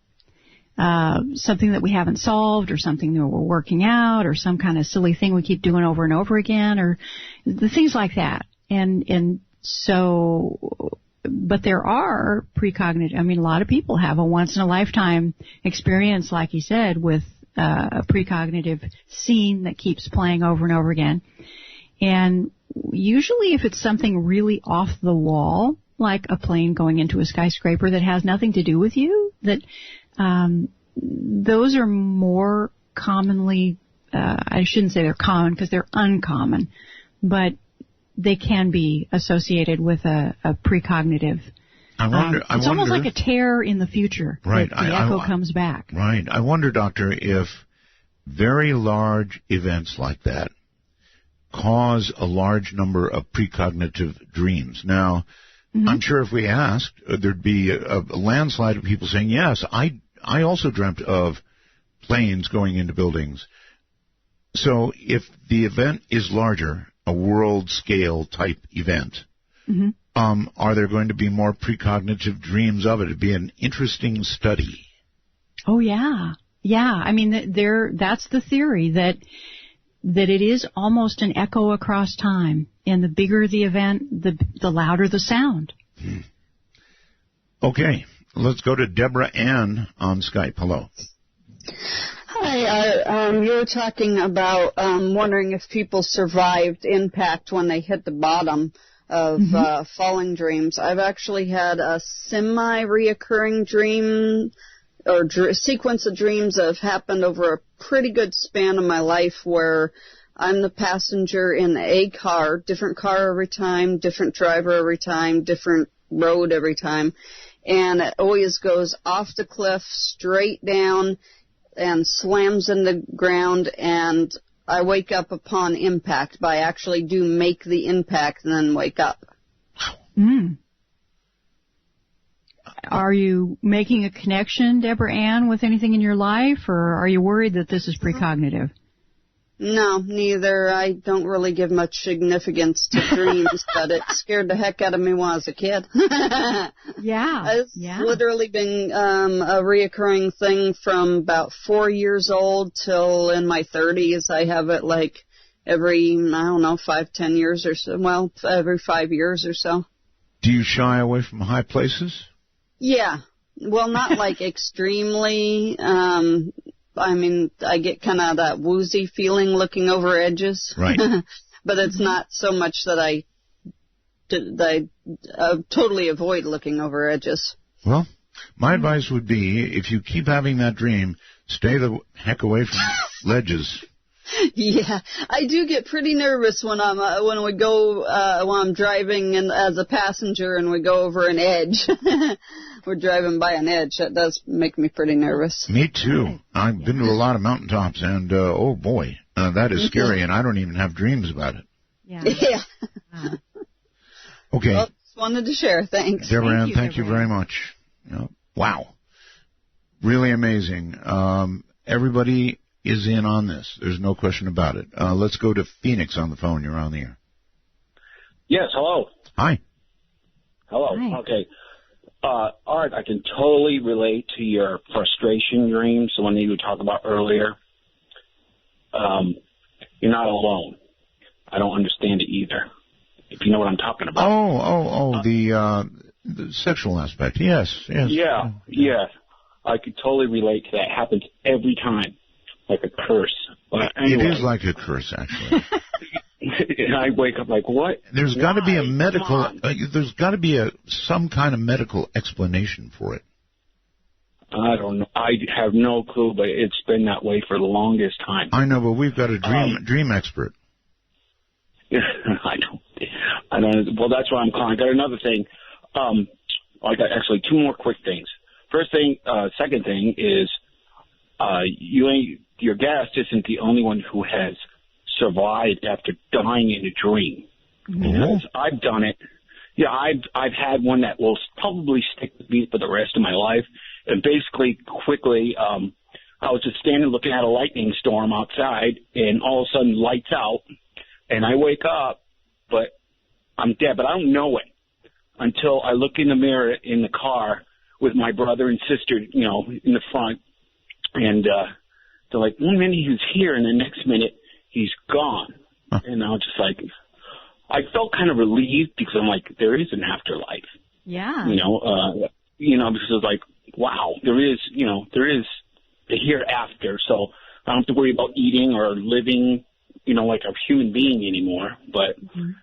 Something that we haven't solved, or something that we're working out, or some kind of silly thing we keep doing over and over again, or the things like that. And so, but there are precognitive, a lot of people have a once-in-a-lifetime experience, like he said, with a precognitive scene that keeps playing over and over again. And usually if it's something really off the wall, like a plane going into a skyscraper that has nothing to do with you, that those are more commonly, I shouldn't say they're common because they're uncommon, but they can be associated with a precognitive. It's almost like a tear in the future. Right. That the echo comes back. Right. I wonder, Doctor, if very large events like that cause a large number of precognitive dreams. Now, I'm sure if we asked, there'd be a landslide of people saying, yes, I also dreamt of planes going into buildings. So if the event is larger, a world-scale type event, are there going to be more precognitive dreams of it? It'd be an interesting study. Oh, yeah. Yeah. That's the theory, that it is almost an echo across time. And the bigger the event, the louder the sound. Okay. Let's go to Deborah Ann on Skype. Hello. Hi. You were talking about wondering if people survived impact when they hit the bottom of falling dreams. I've actually had a semi-reoccurring dream or sequence of dreams that have happened over a pretty good span of my life, where I'm the passenger in a car, different car every time, different driver every time, different road every time, and it always goes off the cliff, straight down, and slams in the ground, and I wake up upon impact, but I actually do make the impact and then wake up. Are you making a connection, Deborah Ann, with anything in your life, or are you worried that this is precognitive? No, neither. I don't really give much significance to dreams, but it scared the heck out of me when I was a kid. It's literally been a reoccurring thing from about 4 years old till in my 30s. I have it like every, 5-10 years or so. Well, every 5 years or so. Do you shy away from high places? Yeah. Well, not like extremely. I get kind of that woozy feeling looking over edges. Right. But it's not so much that I totally avoid looking over edges. Well, my advice would be, if you keep having that dream, stay the heck away from ledges. Yeah, I do get pretty nervous when I'm driving as a passenger and we go over an edge. We're driving by an edge. That does make me pretty nervous. Me too. I've been to a lot of mountaintops, and oh boy, that is scary. And I don't even have dreams about it. Yeah. Okay. Well, just wanted to share. Thanks. Deborah Ann, thank you very much. Wow, really amazing. Everybody is in on this. There's no question about it. Let's go to Phoenix on the phone. You're on the air. Yes, hello. Hi. Hello. Hi. Okay. Art, I can totally relate to your frustration dreams, the one that you were talking about earlier. You're not alone. I don't understand it either, if you know what I'm talking about. The sexual aspect. Yes. Yeah. I could totally relate to that. It happens every time, like a curse. But anyway. It is like a curse, actually. And I wake up like, what? There's got to be a medical. There's got to be some kind of medical explanation for it. I don't know. I have no clue, but it's been that way for the longest time. I know, but we've got a dream expert. I don't. Well, that's why I'm calling. I got another thing. I got actually two more quick things. Second thing is, your guest isn't the only one who has survived after dying in a dream. Because I've done it. Yeah, I've had one that will probably stick with me for the rest of my life. And basically, quickly, I was just standing looking at a lightning storm outside, and all of a sudden, lights out, and I wake up, but I'm dead, but I don't know it until I look in the mirror in the car with my brother and sister, in the front, and they're like, one minute he was here, and the next minute he's gone. And I was just like, I felt kind of relieved because I'm like, there is an afterlife. Yeah. Because it's like, wow, there is the hereafter. So I don't have to worry about eating or living, like a human being anymore. But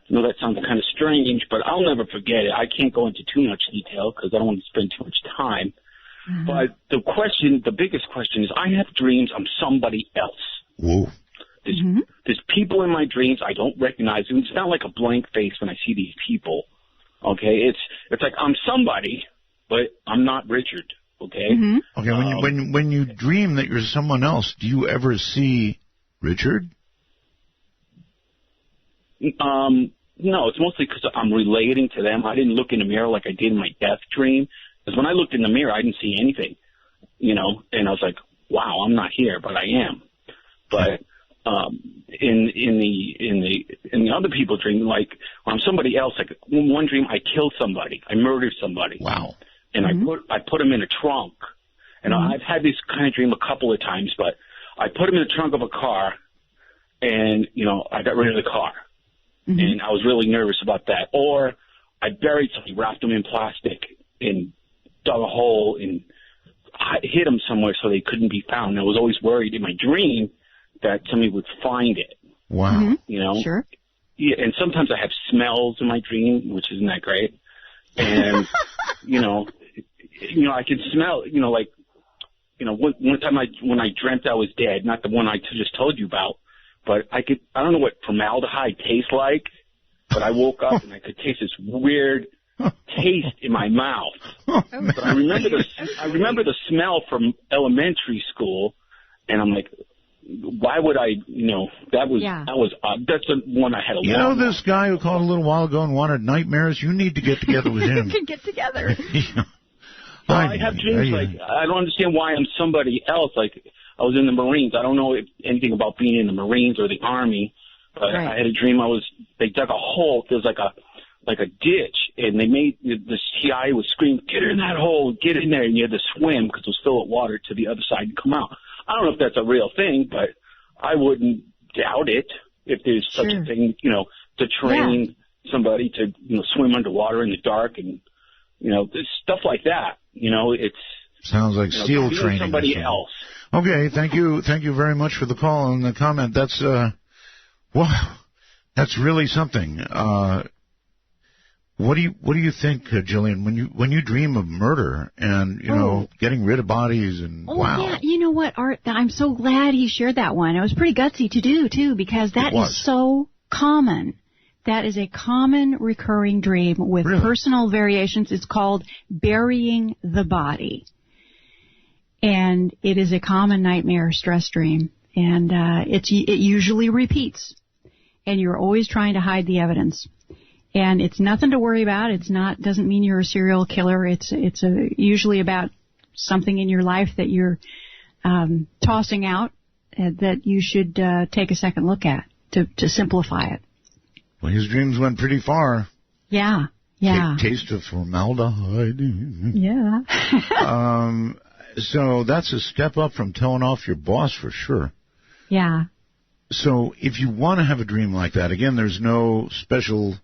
that sounds kind of strange, but I'll never forget it. I can't go into too much detail because I don't want to spend too much time. But the biggest question is, I have dreams I'm somebody else. Whoa. There's people in my dreams I don't recognize. It's not like a blank face when I see these people. Okay, it's like I'm somebody, but I'm not Richard. Okay. Okay. When you dream that you're someone else, do you ever see Richard? No, it's mostly because I'm relating to them. I didn't look in the mirror like I did in my death dream. Because when I looked in the mirror, I didn't see anything. And I was like, wow, I'm not here, but I am. But in the other people dream, like when I'm somebody else, like one dream I killed somebody, I murdered somebody. Wow. And I put him in a trunk. And I've had this kind of dream a couple of times, but I put him in the trunk of a car, and I got rid of the car, and I was really nervous about that. Or I buried somebody, wrapped him in plastic, and dug a hole and hid him somewhere so they couldn't be found. And I was always worried in my dream that somebody would find it. Wow. Sure. Yeah, and sometimes I have smells in my dream, which isn't that great. And, I can smell, one time when I dreamt I was dead, not the one I just told you about, but I don't know what formaldehyde tastes like, but I woke up and I could taste this weird taste in my mouth. But I remember the smell from elementary school, and I'm like, why would I, that was odd. That's the one I had a lot. This guy who called a little while ago and wanted nightmares? You need to get together with him. You can get together. I have dreams like, I don't understand why I'm somebody else. Like, I was in the Marines. I don't know anything about being in the Marines or the Army, but I had a dream they dug a hole. There's like a ditch, and they made the CIA was screaming, get in that hole, get in there, and you had to swim because it was filled with water to the other side and come out. I don't know if that's a real thing, but I wouldn't doubt it if there's such a thing, to train somebody to, swim underwater in the dark and, stuff like that. It's sounds like SEAL training. Somebody else. Okay, thank you very much for the call and the comment. That's wow, that's really something. What do you think, Gillian, when you dream of murder and getting rid of bodies and wow? Yeah, you know what, Art? I'm so glad he shared that one. It was pretty gutsy to do too, because that is so common. That is a common recurring dream with personal variations. It's called burying the body, and it is a common nightmare stress dream, and it usually repeats, and you're always trying to hide the evidence. And it's nothing to worry about. Doesn't mean you're a serial killer. It's usually about something in your life that you're tossing out that you should take a second look at to simplify it. Well, his dreams went pretty far. Yeah. Yeah. Taste of formaldehyde. Yeah. So that's a step up from telling off your boss for sure. Yeah. So if you want to have a dream like that, again, there's no special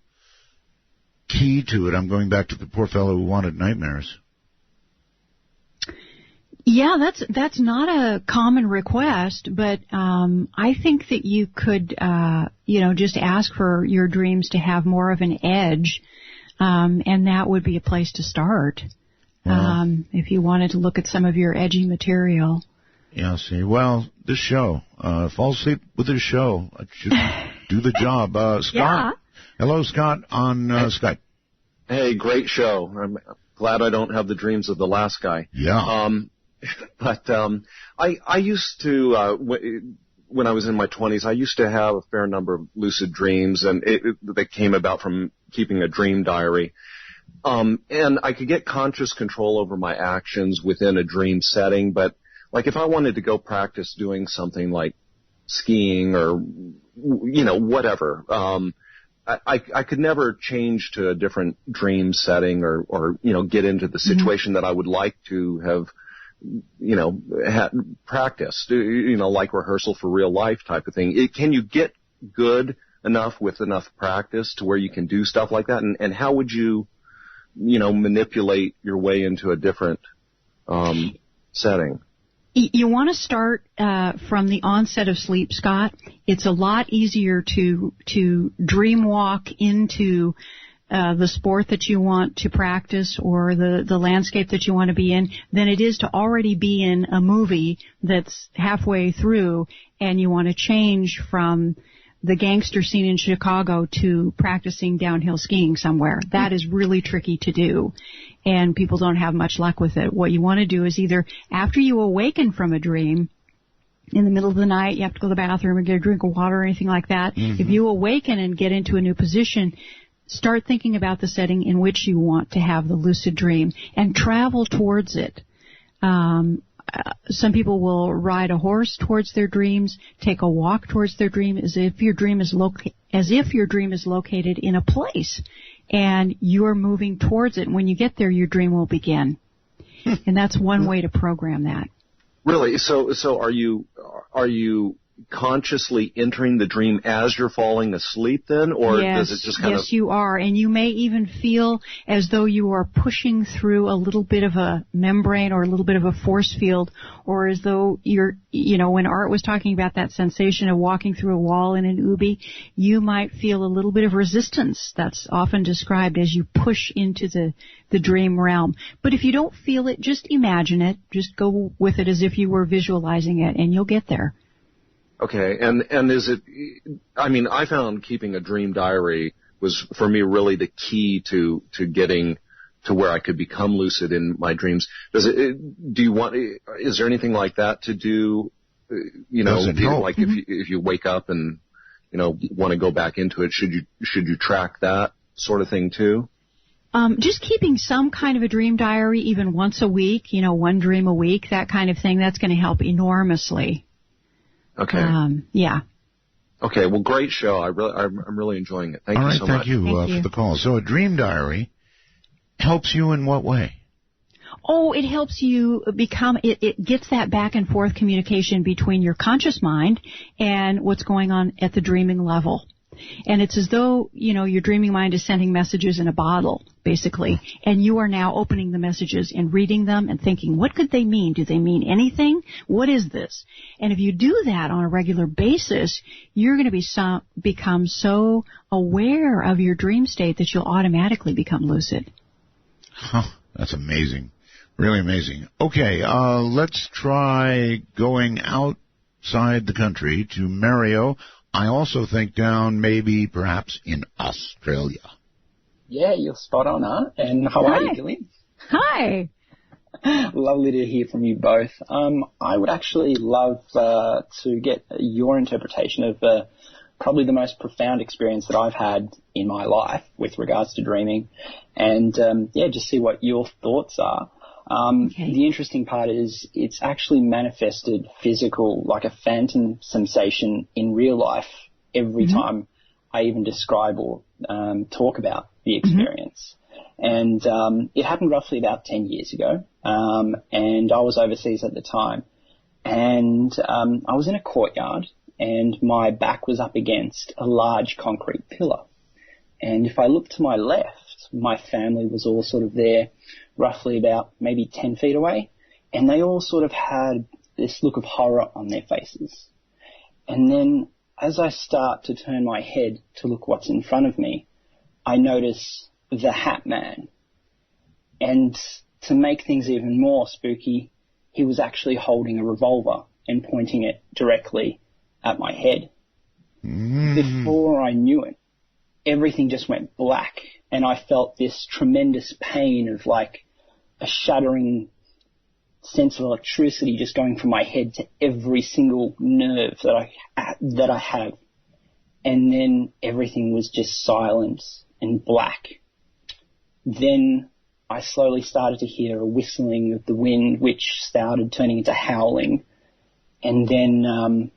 key to it. I'm going back to the poor fellow who wanted nightmares. Yeah, that's not a common request, but I think that you could, just ask for your dreams to have more of an edge, and that would be a place to start. Wow. If you wanted to look at some of your edgy material. Yeah, see, well, this show, fall asleep with this show, it should do the job. Scott, yeah. Hello, Scott, on Skype. Hey, great show. I'm glad I don't have the dreams of the last guy. Yeah. But I used to, when I was in my 20s, I used to have a fair number of lucid dreams, and they came about from keeping a dream diary. And I could get conscious control over my actions within a dream setting, but like if I wanted to go practice doing something like skiing or, whatever, I could never change to a different dream setting or get into the situation that I would like to have, had practiced, like rehearsal for real life type of thing. Can you get good enough with enough practice to where you can do stuff like that? And how would you, manipulate your way into a different setting? You want to start from the onset of sleep, Scott. It's a lot easier to dream walk into the sport that you want to practice or the landscape that you want to be in than it is to already be in a movie that's halfway through and you want to change from the gangster scene in Chicago to practicing downhill skiing somewhere. That is really tricky to do, and people don't have much luck with it. What you want to do is either after you awaken from a dream, in the middle of the night, you have to go to the bathroom or get a drink of water or anything like that. Mm-hmm. If you awaken and get into a new position, start thinking about the setting in which you want to have the lucid dream and travel towards it. Some people will ride a horse towards their dreams, take a walk towards their dream, as if your dream is located in a place, and you are moving towards it. And when you get there, your dream will begin, and that's one way to program that. Really? So are you consciously entering the dream as you're falling asleep then, or does it just kind of... Yes, you are, and you may even feel as though you are pushing through a little bit of a membrane or a little bit of a force field, or as though you're, when Art was talking about that sensation of walking through a wall in an ubi, you might feel a little bit of resistance. That's often described as you push into the dream realm. But if you don't feel it, just imagine it. Just go with it as if you were visualizing it, and you'll get there. Okay, and is it, I found keeping a dream diary was, for me, really the key to getting to where I could become lucid in my dreams. Is there anything like that to do, like if you wake up and, want to go back into it, should you track that sort of thing too? Just keeping some kind of a dream diary even once a week, one dream a week, that kind of thing, that's going to help enormously. Okay. Yeah. Okay. Well, great show. I'm really enjoying it. Thank you so much. Thank you for the call. So a dream diary helps you in what way? Oh, it helps you become, it gets that back and forth communication between your conscious mind and what's going on at the dreaming level. And it's as though, your dreaming mind is sending messages in a bottle, basically, and you are now opening the messages and reading them and thinking, what could they mean? Do they mean anything? What is this? And if you do that on a regular basis, you're going to become so aware of your dream state that you'll automatically become lucid. Huh, that's amazing. Really amazing. Okay, let's try going outside the country to Mario. I also think down maybe perhaps in Australia. Yeah, you're spot on, huh? And how are you, Gillian? Hi. Lovely to hear from you both. I would actually love to get your interpretation of probably the most profound experience that I've had in my life with regards to dreaming, and just see what your thoughts are. The interesting part is it's actually manifested physical, like a phantom sensation in real life every time I even describe or talk about the experience. And it happened roughly about 10 years ago, and I was overseas at the time. And I was in a courtyard, and my back was up against a large concrete pillar. And if I looked to my left, my family was all sort of there, roughly about maybe 10 feet away, and they all sort of had this look of horror on their faces. And then as I start to turn my head to look what's in front of me, I notice the Hat Man. And to make things even more spooky, he was actually holding a revolver and pointing it directly at my head. Before I knew it, everything just went black, and I felt this tremendous pain of like a shuddering sense of electricity just going from my head to every single nerve that I have. And then everything was just silent and black. Then I slowly started to hear a whistling of the wind, which started turning into howling. And then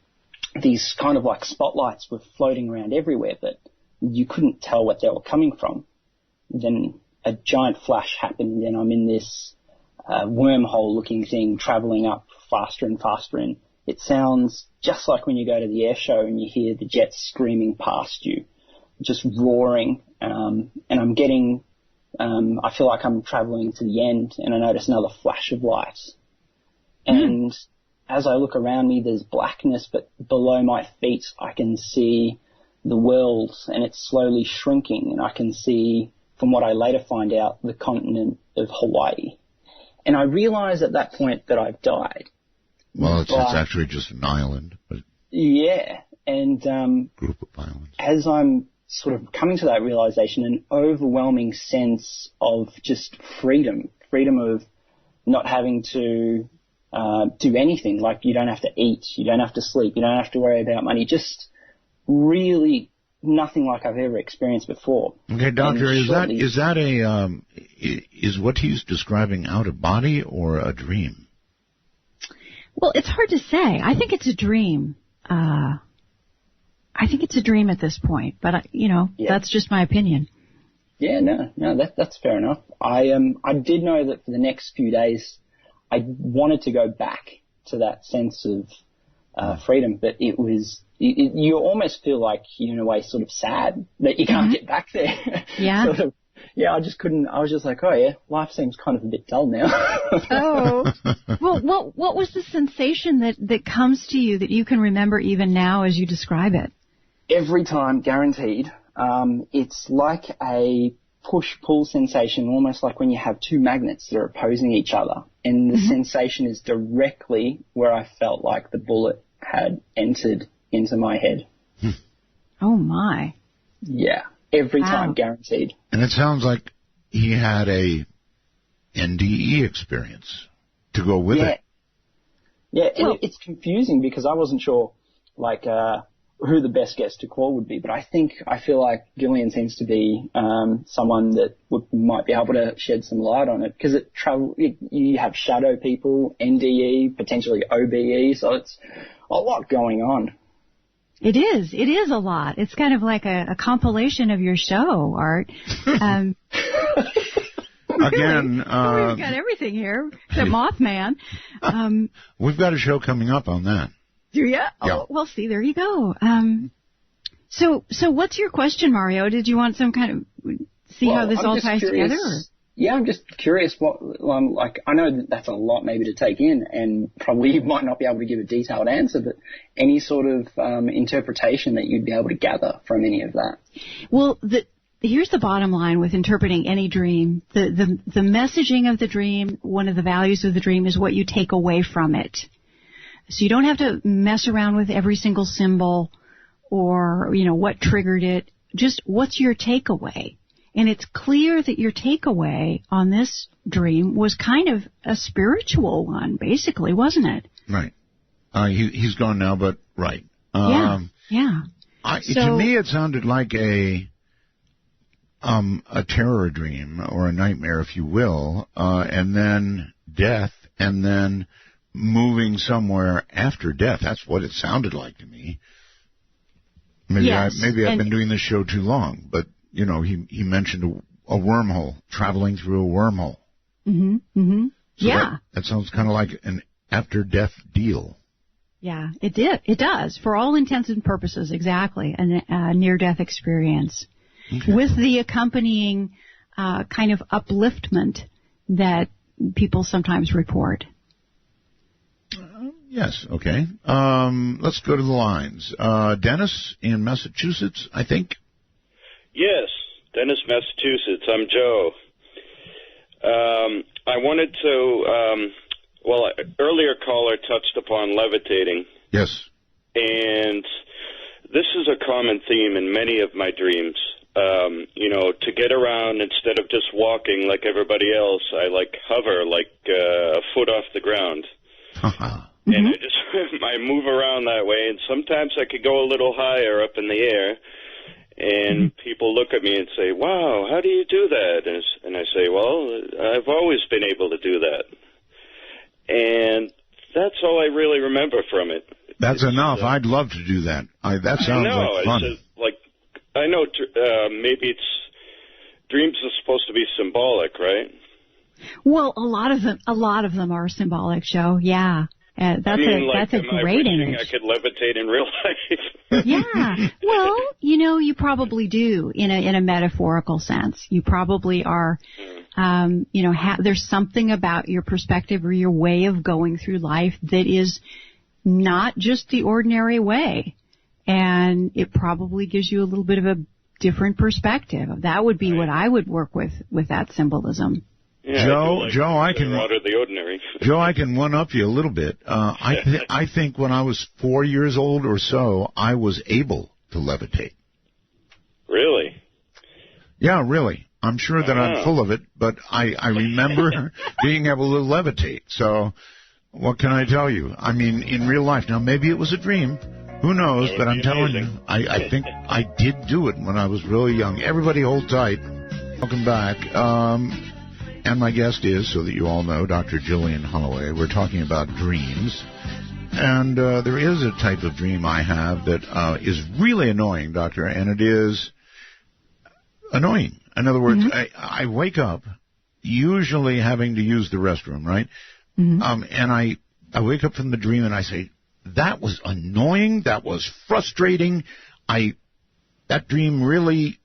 these kind of like spotlights were floating around everywhere, but you couldn't tell what they were coming from. Then a giant flash happened, and I'm in this wormhole-looking thing traveling up faster and faster, and it sounds just like when you go to the air show and you hear the jets screaming past you, just roaring, and I'm getting, I feel like I'm traveling to the end, and I notice another flash of light. And as I look around me, there's blackness, but below my feet I can see the world, and it's slowly shrinking, and I can see, from what I later find out, the continent of Hawaii. And I realize at that point that I've died. Well, it's actually just an island. But yeah, and group of islands. As I'm sort of coming to that realization, an overwhelming sense of just freedom of not having to do anything. Like, you don't have to eat, you don't have to sleep, you don't have to worry about money. Just really nothing like I've ever experienced before. Okay, doctor, is what he's describing out of body or a dream? Well, it's hard to say. I think it's a dream. I think it's a dream at this point, but that's just my opinion. Yeah, no, that's fair enough. I did know that for the next few days, I wanted to go back to that sense of freedom, but it was. You almost feel like you're in a way sort of sad that you can't get back there. Yeah. Sort of, yeah, I just couldn't. I was just like, oh yeah, life seems kind of a bit dull now. Oh. Well, what was the sensation that comes to you that you can remember even now as you describe it? Every time, guaranteed. It's like a push-pull sensation, almost like when you have two magnets that are opposing each other. And the sensation is directly where I felt like the bullet had entered into my head. Oh, my. Yeah, every time, guaranteed. And it sounds like he had a NDE experience to go with it. Yeah, and it's confusing because I wasn't sure, like, who the best guest to call would be, but I feel like Gillian seems to be someone that might be able to shed some light on it, because you have shadow people, NDE, potentially OBE, so it's a lot going on. It is a lot. It's kind of like a compilation of your show, Art. Again, we've got everything here except Mothman. We've got a show coming up on that. Do you? Yeah. Oh, well, see, there you go. So what's your question, Mario? Did you want some kind of how this all ties together? Or? Yeah, I'm just curious I know that's a lot maybe to take in, and probably you might not be able to give a detailed answer, but any sort of interpretation that you'd be able to gather from any of that. Well, here's the bottom line with interpreting any dream. The messaging of the dream, one of the values of the dream, is what you take away from it. So you don't have to mess around with every single symbol or, what triggered it. Just what's your takeaway? And it's clear that your takeaway on this dream was kind of a spiritual one, basically, wasn't it? Right. He's gone now, but right. Yeah. To me, it sounded like a terror dream or a nightmare, if you will, and then death, and then moving somewhere after death. That's what it sounded like to me. Maybe I've been doing this show too long, but he mentioned a wormhole, traveling through a wormhole. Mm-hmm. Mm-hmm. So yeah. That sounds kind of like an after-death deal. Yeah, it does. For all intents and purposes, exactly. A near-death experience. Okay. With the accompanying kind of upliftment that people sometimes report. Yes, okay. Let's go to the lines. Dennis in Massachusetts, I think. Yes, Dennis, Massachusetts. I'm Joe. I wanted to, earlier caller touched upon levitating. Yes. And this is a common theme in many of my dreams. To get around instead of just walking like everybody else, I hover a foot off the ground. Mm-hmm. And I move around that way, and sometimes I could go a little higher up in the air, and people look at me and say, wow, how do you do that? And I say, well, I've always been able to do that. And that's all I really remember from it. That's enough. I'd love to do that. That sounds like fun. I know maybe dreams are supposed to be symbolic, right? Well, a lot of them are symbolic, Joe. Yeah. That's a great image. I could levitate in real life. Yeah. Well, you probably do in a metaphorical sense. You probably are, there's something about your perspective or your way of going through life that is not just the ordinary way. And it probably gives you a little bit of a different perspective. That would be what I would work with that symbolism. Yeah, Joe, I can out of the ordinary. Joe, I can one up you a little bit. I think when I was 4 years old or so, I was able to levitate. Really? Yeah, really. I'm sure that I'm full of it, but I remember being able to levitate. So, what can I tell you? I mean, in real life. Now, maybe it was a dream. Who knows? But I'm telling you, I think I did do it when I was really young. Everybody hold tight. Welcome back. And my guest is, so that you all know, Dr. Gillian Holloway. We're talking about dreams. And there is a type of dream I have that is really annoying, Doctor, and it is annoying. In other words, I wake up usually having to use the restroom, right? Mm-hmm. And I wake up from the dream and I say, that was annoying. That was frustrating. That dream really,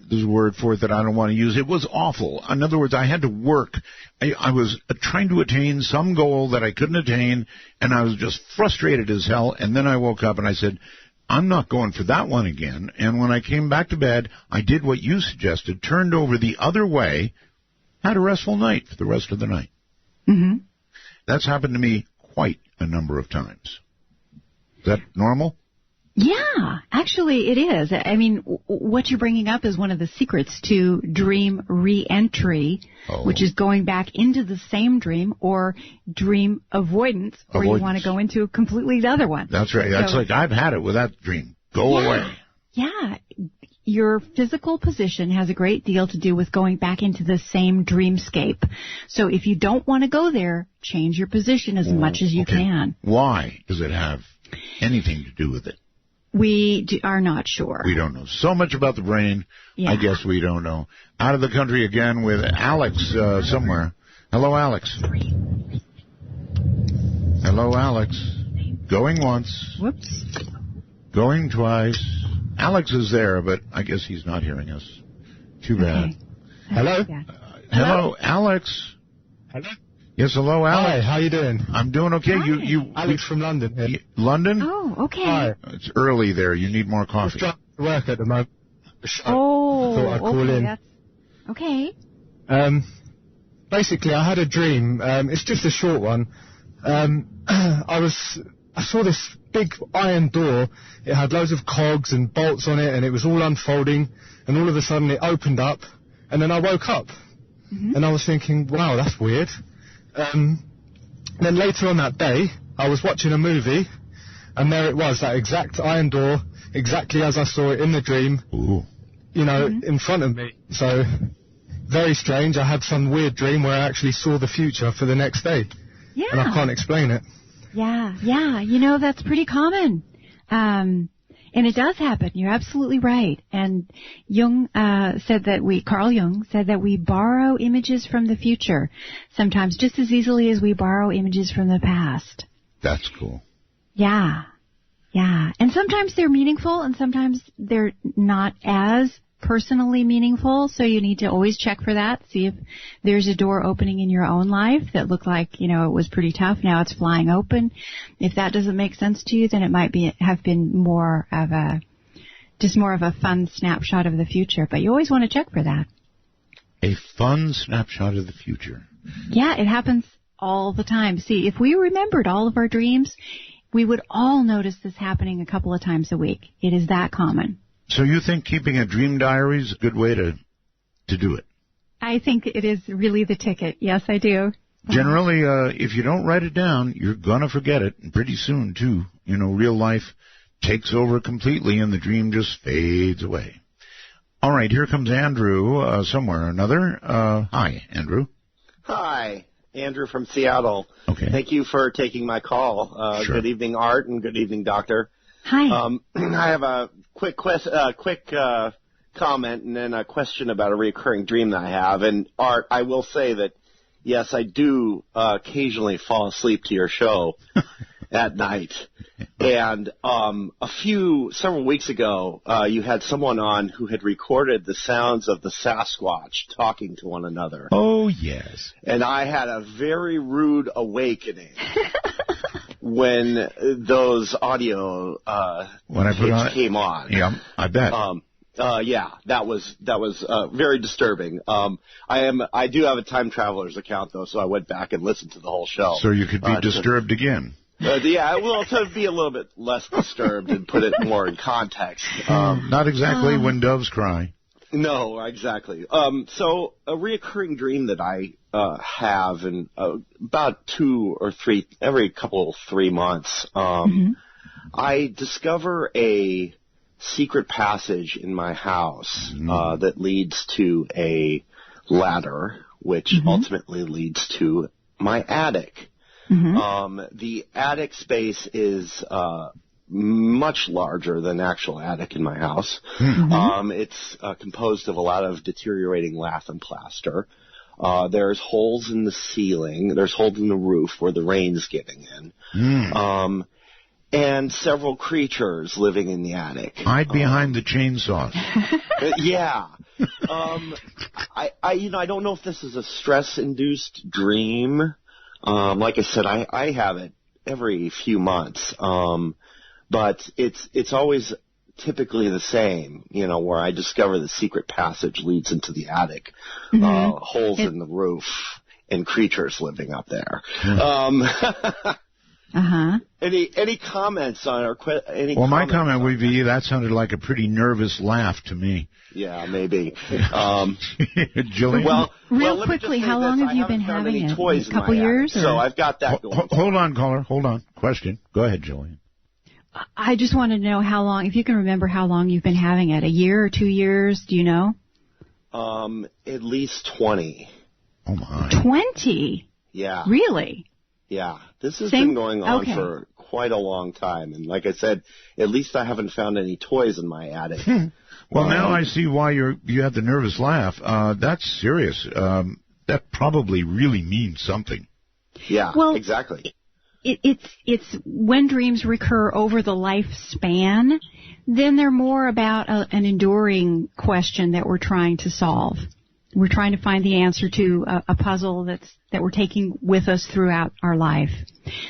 there's a word for it that I don't want to use. It was awful. In other words, I had to work. I was trying to attain some goal that I couldn't attain, and I was just frustrated as hell. And then I woke up and I said, I'm not going for that one again. And when I came back to bed, I did what you suggested, turned over the other way, had a restful night for the rest of the night. Mm-hmm. That's happened to me quite a number of times. Is that normal? Yeah, actually it is. I mean, what you're bringing up is one of the secrets to dream re-entry, which is going back into the same dream, or dream avoidance, where you want to go into a completely other one. That's right. That's like, I've had it with that dream. Go away. Yeah. Your physical position has a great deal to do with going back into the same dreamscape. So if you don't want to go there, change your position as much as you can. Why does it have anything to do with it? We are not sure. We don't know so much about the brain. Yeah. I guess we don't know. Out of the country again with Alex somewhere. Hello, Alex. Hello, Alex. Going once. Whoops. Going twice. Alex is there, but I guess he's not hearing us. Too bad. Okay. Hello? Hello, Alex. Hello? Yes, hello, Alex. Hi, how you doing? I'm doing okay. Hi. Alex from London. Here. London? Oh, okay. Hi. It's early there. You need more coffee. I'm trying to work at the moment. Oh, I thought I'd call in. Okay. Basically, I had a dream. It's just a short one. I saw this big iron door. It had loads of cogs and bolts on it, and it was all unfolding. And all of a sudden, it opened up, and then I woke up. Mm-hmm. And I was thinking, wow, that's weird. Then later on that day, I was watching a movie, and there it was, that exact iron door, exactly as I saw it in the dream. Ooh. In front of me. So, very strange. I had some weird dream where I actually saw the future for the next day. Yeah. And I can't explain it. Yeah. That's pretty common. And And it does happen. You're absolutely right. And Carl Jung said that we borrow images from the future, sometimes just as easily as we borrow images from the past. That's cool. Yeah. Yeah. And sometimes they're meaningful and sometimes they're not as personally meaningful. So you need to always check for that. See if there's a door opening in your own life that looked like, it was pretty tough. Now it's flying open. If that doesn't make sense to you, then it might have been more of a fun snapshot of the future. But you always want to check for that. A fun snapshot of the future. Yeah, it happens all the time. See, if we remembered all of our dreams, we would all notice this happening a couple of times a week. It is that common. So you think keeping a dream diary is a good way to do it? I think it is really the ticket. Yes, I do. Generally, if you don't write it down, you're going to forget it. And pretty soon, too. Real life takes over completely and the dream just fades away. All right, here comes Andrew somewhere or another. Hi, Andrew. Hi, Andrew from Seattle. Okay. Thank you for taking my call. Sure. Good evening, Art, and good evening, Doctor. Hi. I have a quick comment and then a question about a recurring dream that I have. And Art, I will say that, yes, I do occasionally fall asleep to your show at night. And several weeks ago, you had someone on who had recorded the sounds of the Sasquatch talking to one another. Oh, yes. And I had a very rude awakening when those audio tapes came on. Yeah, I bet. That was very disturbing. I do have a time traveler's account though, so I went back and listened to the whole show. So you could be disturbed again. To be a little bit less disturbed and put it more in context. Not exactly when doves cry. No, exactly. So a reoccurring dream that I have in about 2 or 3, every couple 3 months, I discover a secret passage in my house that leads to a ladder, which ultimately leads to my attic. The attic space is much larger than the actual attic in my house. It's composed of a lot of deteriorating lath and plaster. There's holes in the ceiling. There's holes in the roof where the rain's getting in. And several creatures living in the attic. Hide behind the chainsaws. Yeah. I don't know if this is a stress-induced dream. Like I said, I have it every few months. But it's always typically the same, where I discover the secret passage leads into the attic, holes in the roof, and creatures living up there. Any comments on any? Well, my comment would be that sounded like a pretty nervous laugh to me. Yeah, maybe. Jillian? Well, real quickly, how long have you been having it? A couple years? Attic, so I've got that going. Hold on, caller. Hold on. Question. Go ahead, Jillian. I just want to know how long, if you can remember how long you've been having it. A year or 2 years? Do you know? At least 20. Oh, my. 20? Yeah. Really? Yeah. This has been going on for quite a long time. And like I said, at least I haven't found any toys in my attic. Well, now I see why you had the nervous laugh. That's serious. That probably really means something. Yeah, exactly. It's when dreams recur over the lifespan, then they're more about an enduring question that we're trying to solve. We're trying to find the answer to a puzzle that we're taking with us throughout our life.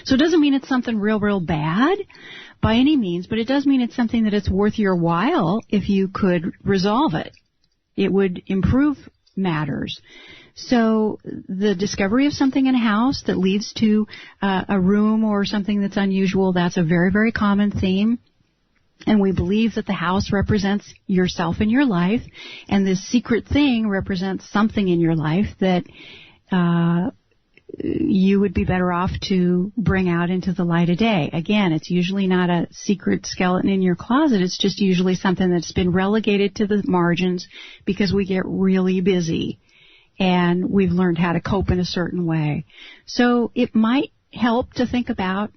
So it doesn't mean it's something real bad by any means, but it does mean it's something that it's worth your while if you could resolve it. It would improve matters. So the discovery of something in a house that leads to a room or something that's unusual, that's a very, very common theme. And we believe that the house represents yourself in your life, and this secret thing represents something in your life that you would be better off to bring out into the light of day. Again, it's usually not a secret skeleton in your closet. It's just usually something that's been relegated to the margins because we get really busy and we've learned how to cope in a certain way. So it might help to think about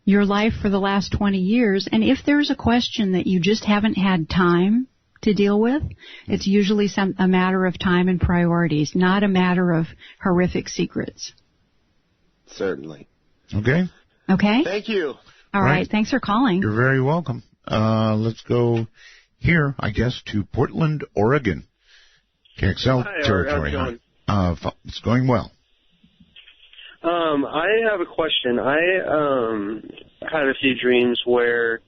your life for the last 20 years. And if there's a question that you just haven't had time to deal with, it's usually a matter of time and priorities, not a matter of horrific secrets. Certainly. Okay? Okay? Thank you. All right. Thanks for calling. You're very welcome. Let's go here, I guess, to Portland, Oregon. KXL territory. It's going well. I have a question. I had a few dreams where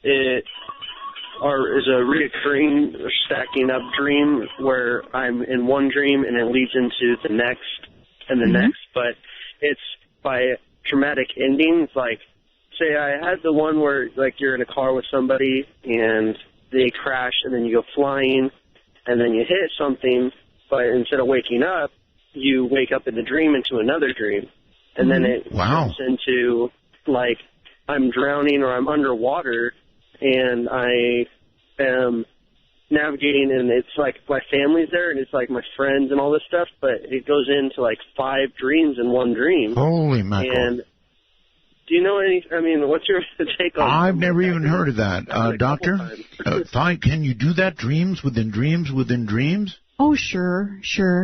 it is a reoccurring or stacking up dream where I'm in one dream and it leads into the next and the next, but it's by dramatic endings. Like, say I had the one where, like, you're in a car with somebody and they crash and then you go flying and then you hit something, but instead of waking up, you wake up in the dream into another dream. And then it turns into, like, I'm drowning or I'm underwater and I am navigating, and it's like my family's there and it's like my friends and all this stuff, but it goes into like 5 dreams in one dream. Holy mackerel. And do you know what's your take on I've never even heard of that. Doctor, can you do that? Dreams within dreams within dreams? Oh, sure,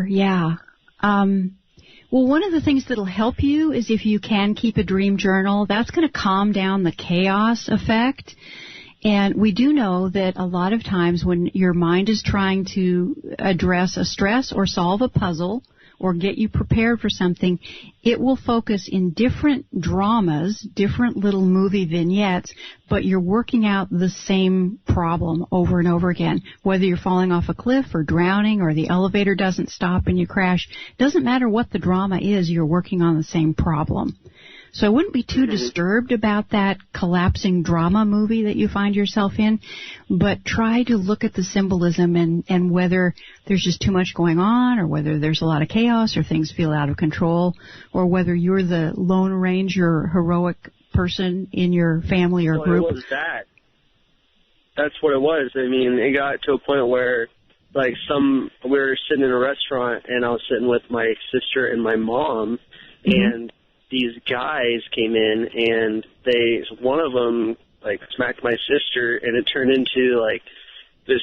yeah. Well, one of the things that'll help you is if you can keep a dream journal. That's going to calm down the chaos effect. And we do know that a lot of times when your mind is trying to address a stress or solve a puzzle or get you prepared for something, it will focus in different dramas, different little movie vignettes, but you're working out the same problem over and over again. Whether you're falling off a cliff or drowning or the elevator doesn't stop and you crash, doesn't matter what the drama is, you're working on the same problem. So I wouldn't be too disturbed about that collapsing drama movie that you find yourself in, but try to look at the symbolism and whether there's just too much going on or whether there's a lot of chaos or things feel out of control or whether you're the Lone Ranger heroic person in your family or group. It was that. That's what it was. I mean, it got to a point where, like, we were sitting in a restaurant and I was sitting with my sister and my mom, and these guys came in and one of them, like, smacked my sister, and it turned into, like, this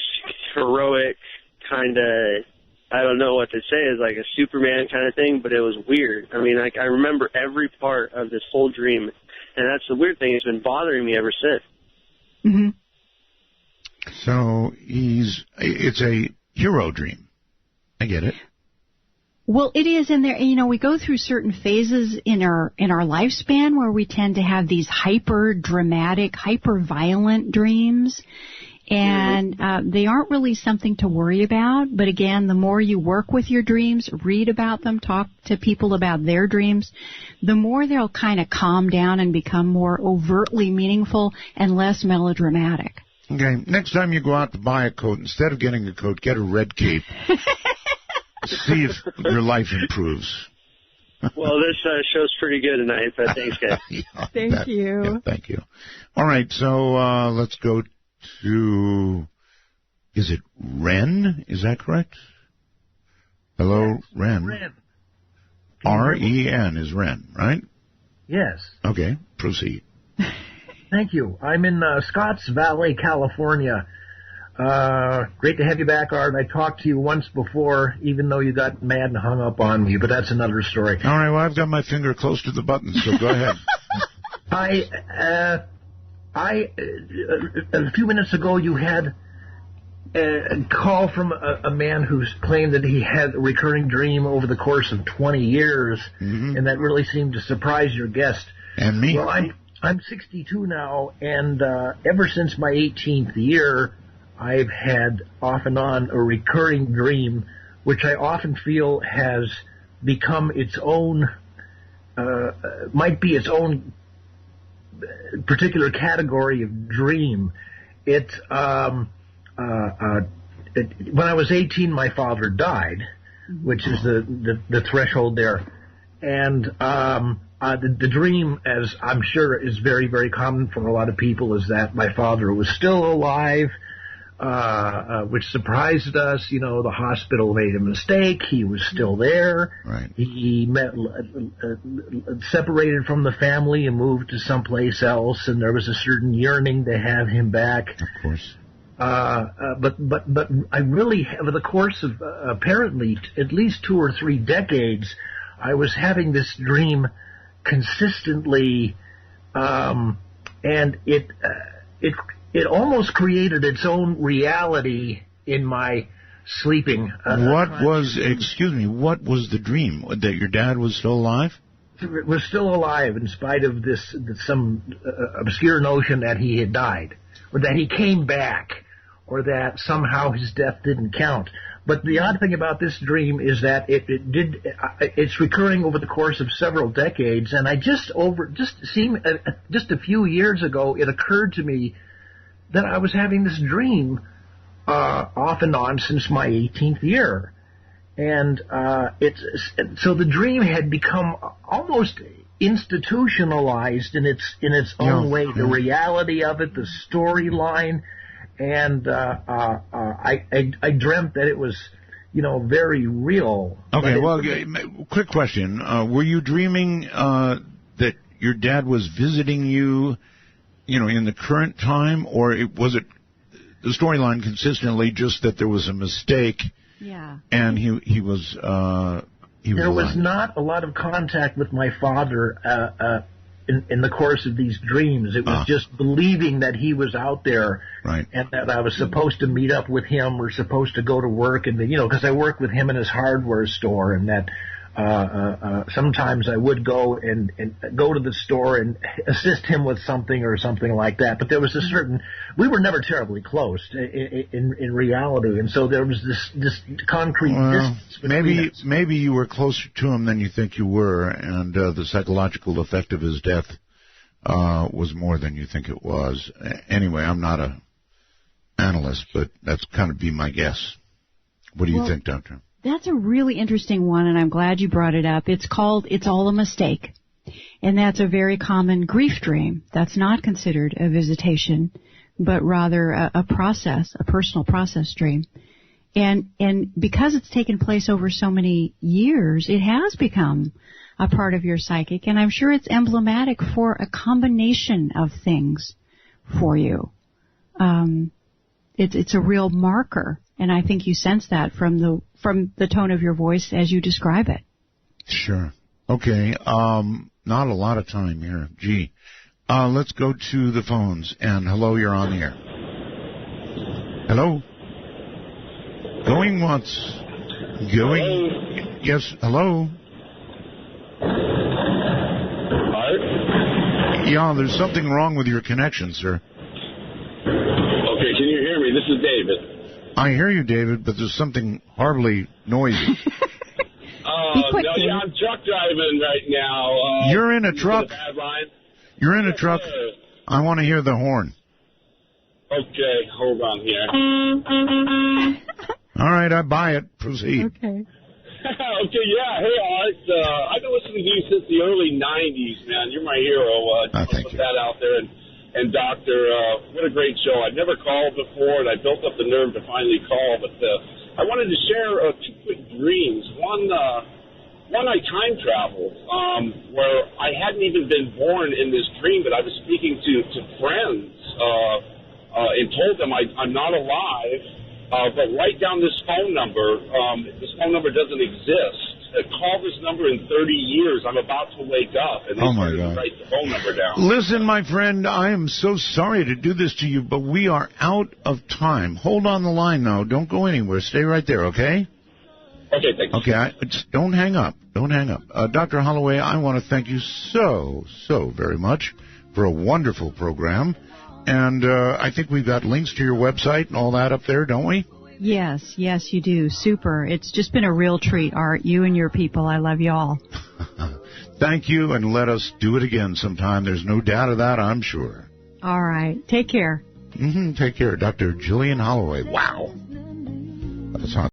heroic kind of, I don't know what to say, is like a Superman kind of thing, but it was weird. I mean, like, I remember every part of this whole dream, and that's the weird thing. It's been bothering me ever since. So it's a hero dream. I get it. Well, it is in there. You know, we go through certain phases in our lifespan where we tend to have these hyper dramatic, hyper violent dreams. And they aren't really something to worry about. But again, the more you work with your dreams, read about them, talk to people about their dreams, the more they'll kind of calm down and become more overtly meaningful and less melodramatic. Okay, next time you go out to buy a coat, instead of getting a coat, get a red cape. See if your life improves. Well, this show's pretty good tonight, but thanks, guys. Thank you. Yeah, thank you. All right, so let's go to, is it Ren? Is that correct? Hello, yes. Ren. Ren. R-E-N is Ren, right? Yes. Okay, proceed. Thank you. I'm in Scotts Valley, California. Great to have you back, Art. I talked to you once before, even though you got mad and hung up on me, but that's another story. All right, well, I've got my finger close to the button, so go ahead. A few minutes ago, you had a call from a man who claimed that he had a recurring dream over the course of 20 years, and that really seemed to surprise your guest. And me. Well, I'm 62 now, and ever since my 18th year, I've had off and on a recurring dream, which I often feel has become its own, might be its own particular category of dream. When I was 18, my father died, which is the threshold there. And the dream, as I'm sure is very, very common for a lot of people, is that my father was still alive, which surprised us. You know, the hospital made a mistake. He was still there. Right. He separated from the family and moved to someplace else, and there was a certain yearning to have him back. Of course. But I really, over the course of apparently at least 2 or 3 decades, I was having this dream consistently, and it almost created its own reality in my sleeping. What was the dream? That your dad was still alive? Was still alive in spite of some obscure notion that he had died, or that he came back, or that somehow his death didn't count. But the odd thing about this dream is that it's recurring over the course of several decades, and just a few years ago, it occurred to me that I was having this dream off and on since my 18th year, and so the dream had become almost institutionalized in its own way. The reality of it, the storyline. And I dreamt that it was, very real. Okay, well, quick question. Were you dreaming that your dad was visiting you, in the current time, or was it the storyline consistently just that there was a mistake? Yeah. And he was There was not a lot of contact with my father in the course of these dreams. It was just believing that he was out there, right, and that I was supposed to meet up with him or supposed to go to work, and because I worked with him in his hardware store, and that sometimes I would go and go to the store and assist him with something or something like that. But there was we were never terribly close in reality, and so there was this concrete distance between us. Maybe you were closer to him than you think you were, and the psychological effect of his death was more than you think it was. Anyway, I'm not an analyst, but that's kind of be my guess. What do you think, Doctor? That's a really interesting one, and I'm glad you brought it up. It's called It's All a Mistake, and that's a very common grief dream. That's not considered a visitation, but rather a personal process dream. And because it's taken place over so many years, it has become a part of your psychic, and I'm sure it's emblematic for a combination of things for you. It's a real marker, and I think you sense that from the tone of your voice as you describe it. Sure. Okay. Not a lot of time here. Gee. Let's go to the phones. And hello, you're on the air. Hello? Going once. Going. Hello? Yes, hello? Art? Yeah, there's something wrong with your connection, sir. Okay, can you hear me? This is David. I hear you, David, but there's something horribly noisy. I'm truck driving right now. You're in a truck? Bad line? You're in a truck? I want to hear the horn. Okay, hold on here. All right, I buy it. Proceed. Okay. Okay, yeah. Hey, Art. I've been listening to you since the early 90s, man. You're my hero. Put that out there. And Doctor, what a great show. I've never called before, and I built up the nerve to finally call. But I wanted to share 2 quick dreams. One, I time traveled, where I hadn't even been born in this dream, but I was speaking to friends and told them I'm not alive, but write down this phone number. This phone number doesn't exist. Call this number in 30 years. I'm about to wake up. And they my God. Write the phone number down. Listen, my friend, I am so sorry to do this to you, but we are out of time. Hold on the line, though. Don't go anywhere. Stay right there, okay? Okay, thank you. Okay, don't hang up. Don't hang up. Dr. Holloway, I want to thank you so very much for a wonderful program. And I think we've got links to your website and all that up there, don't we? Yes, you do. Super. It's just been a real treat, Art. You and your people. I love you all. Thank you, and let us do it again sometime. There's no doubt of that, I'm sure. All right. Take care. Take care. Dr. Gillian Holloway. Wow. That's hot.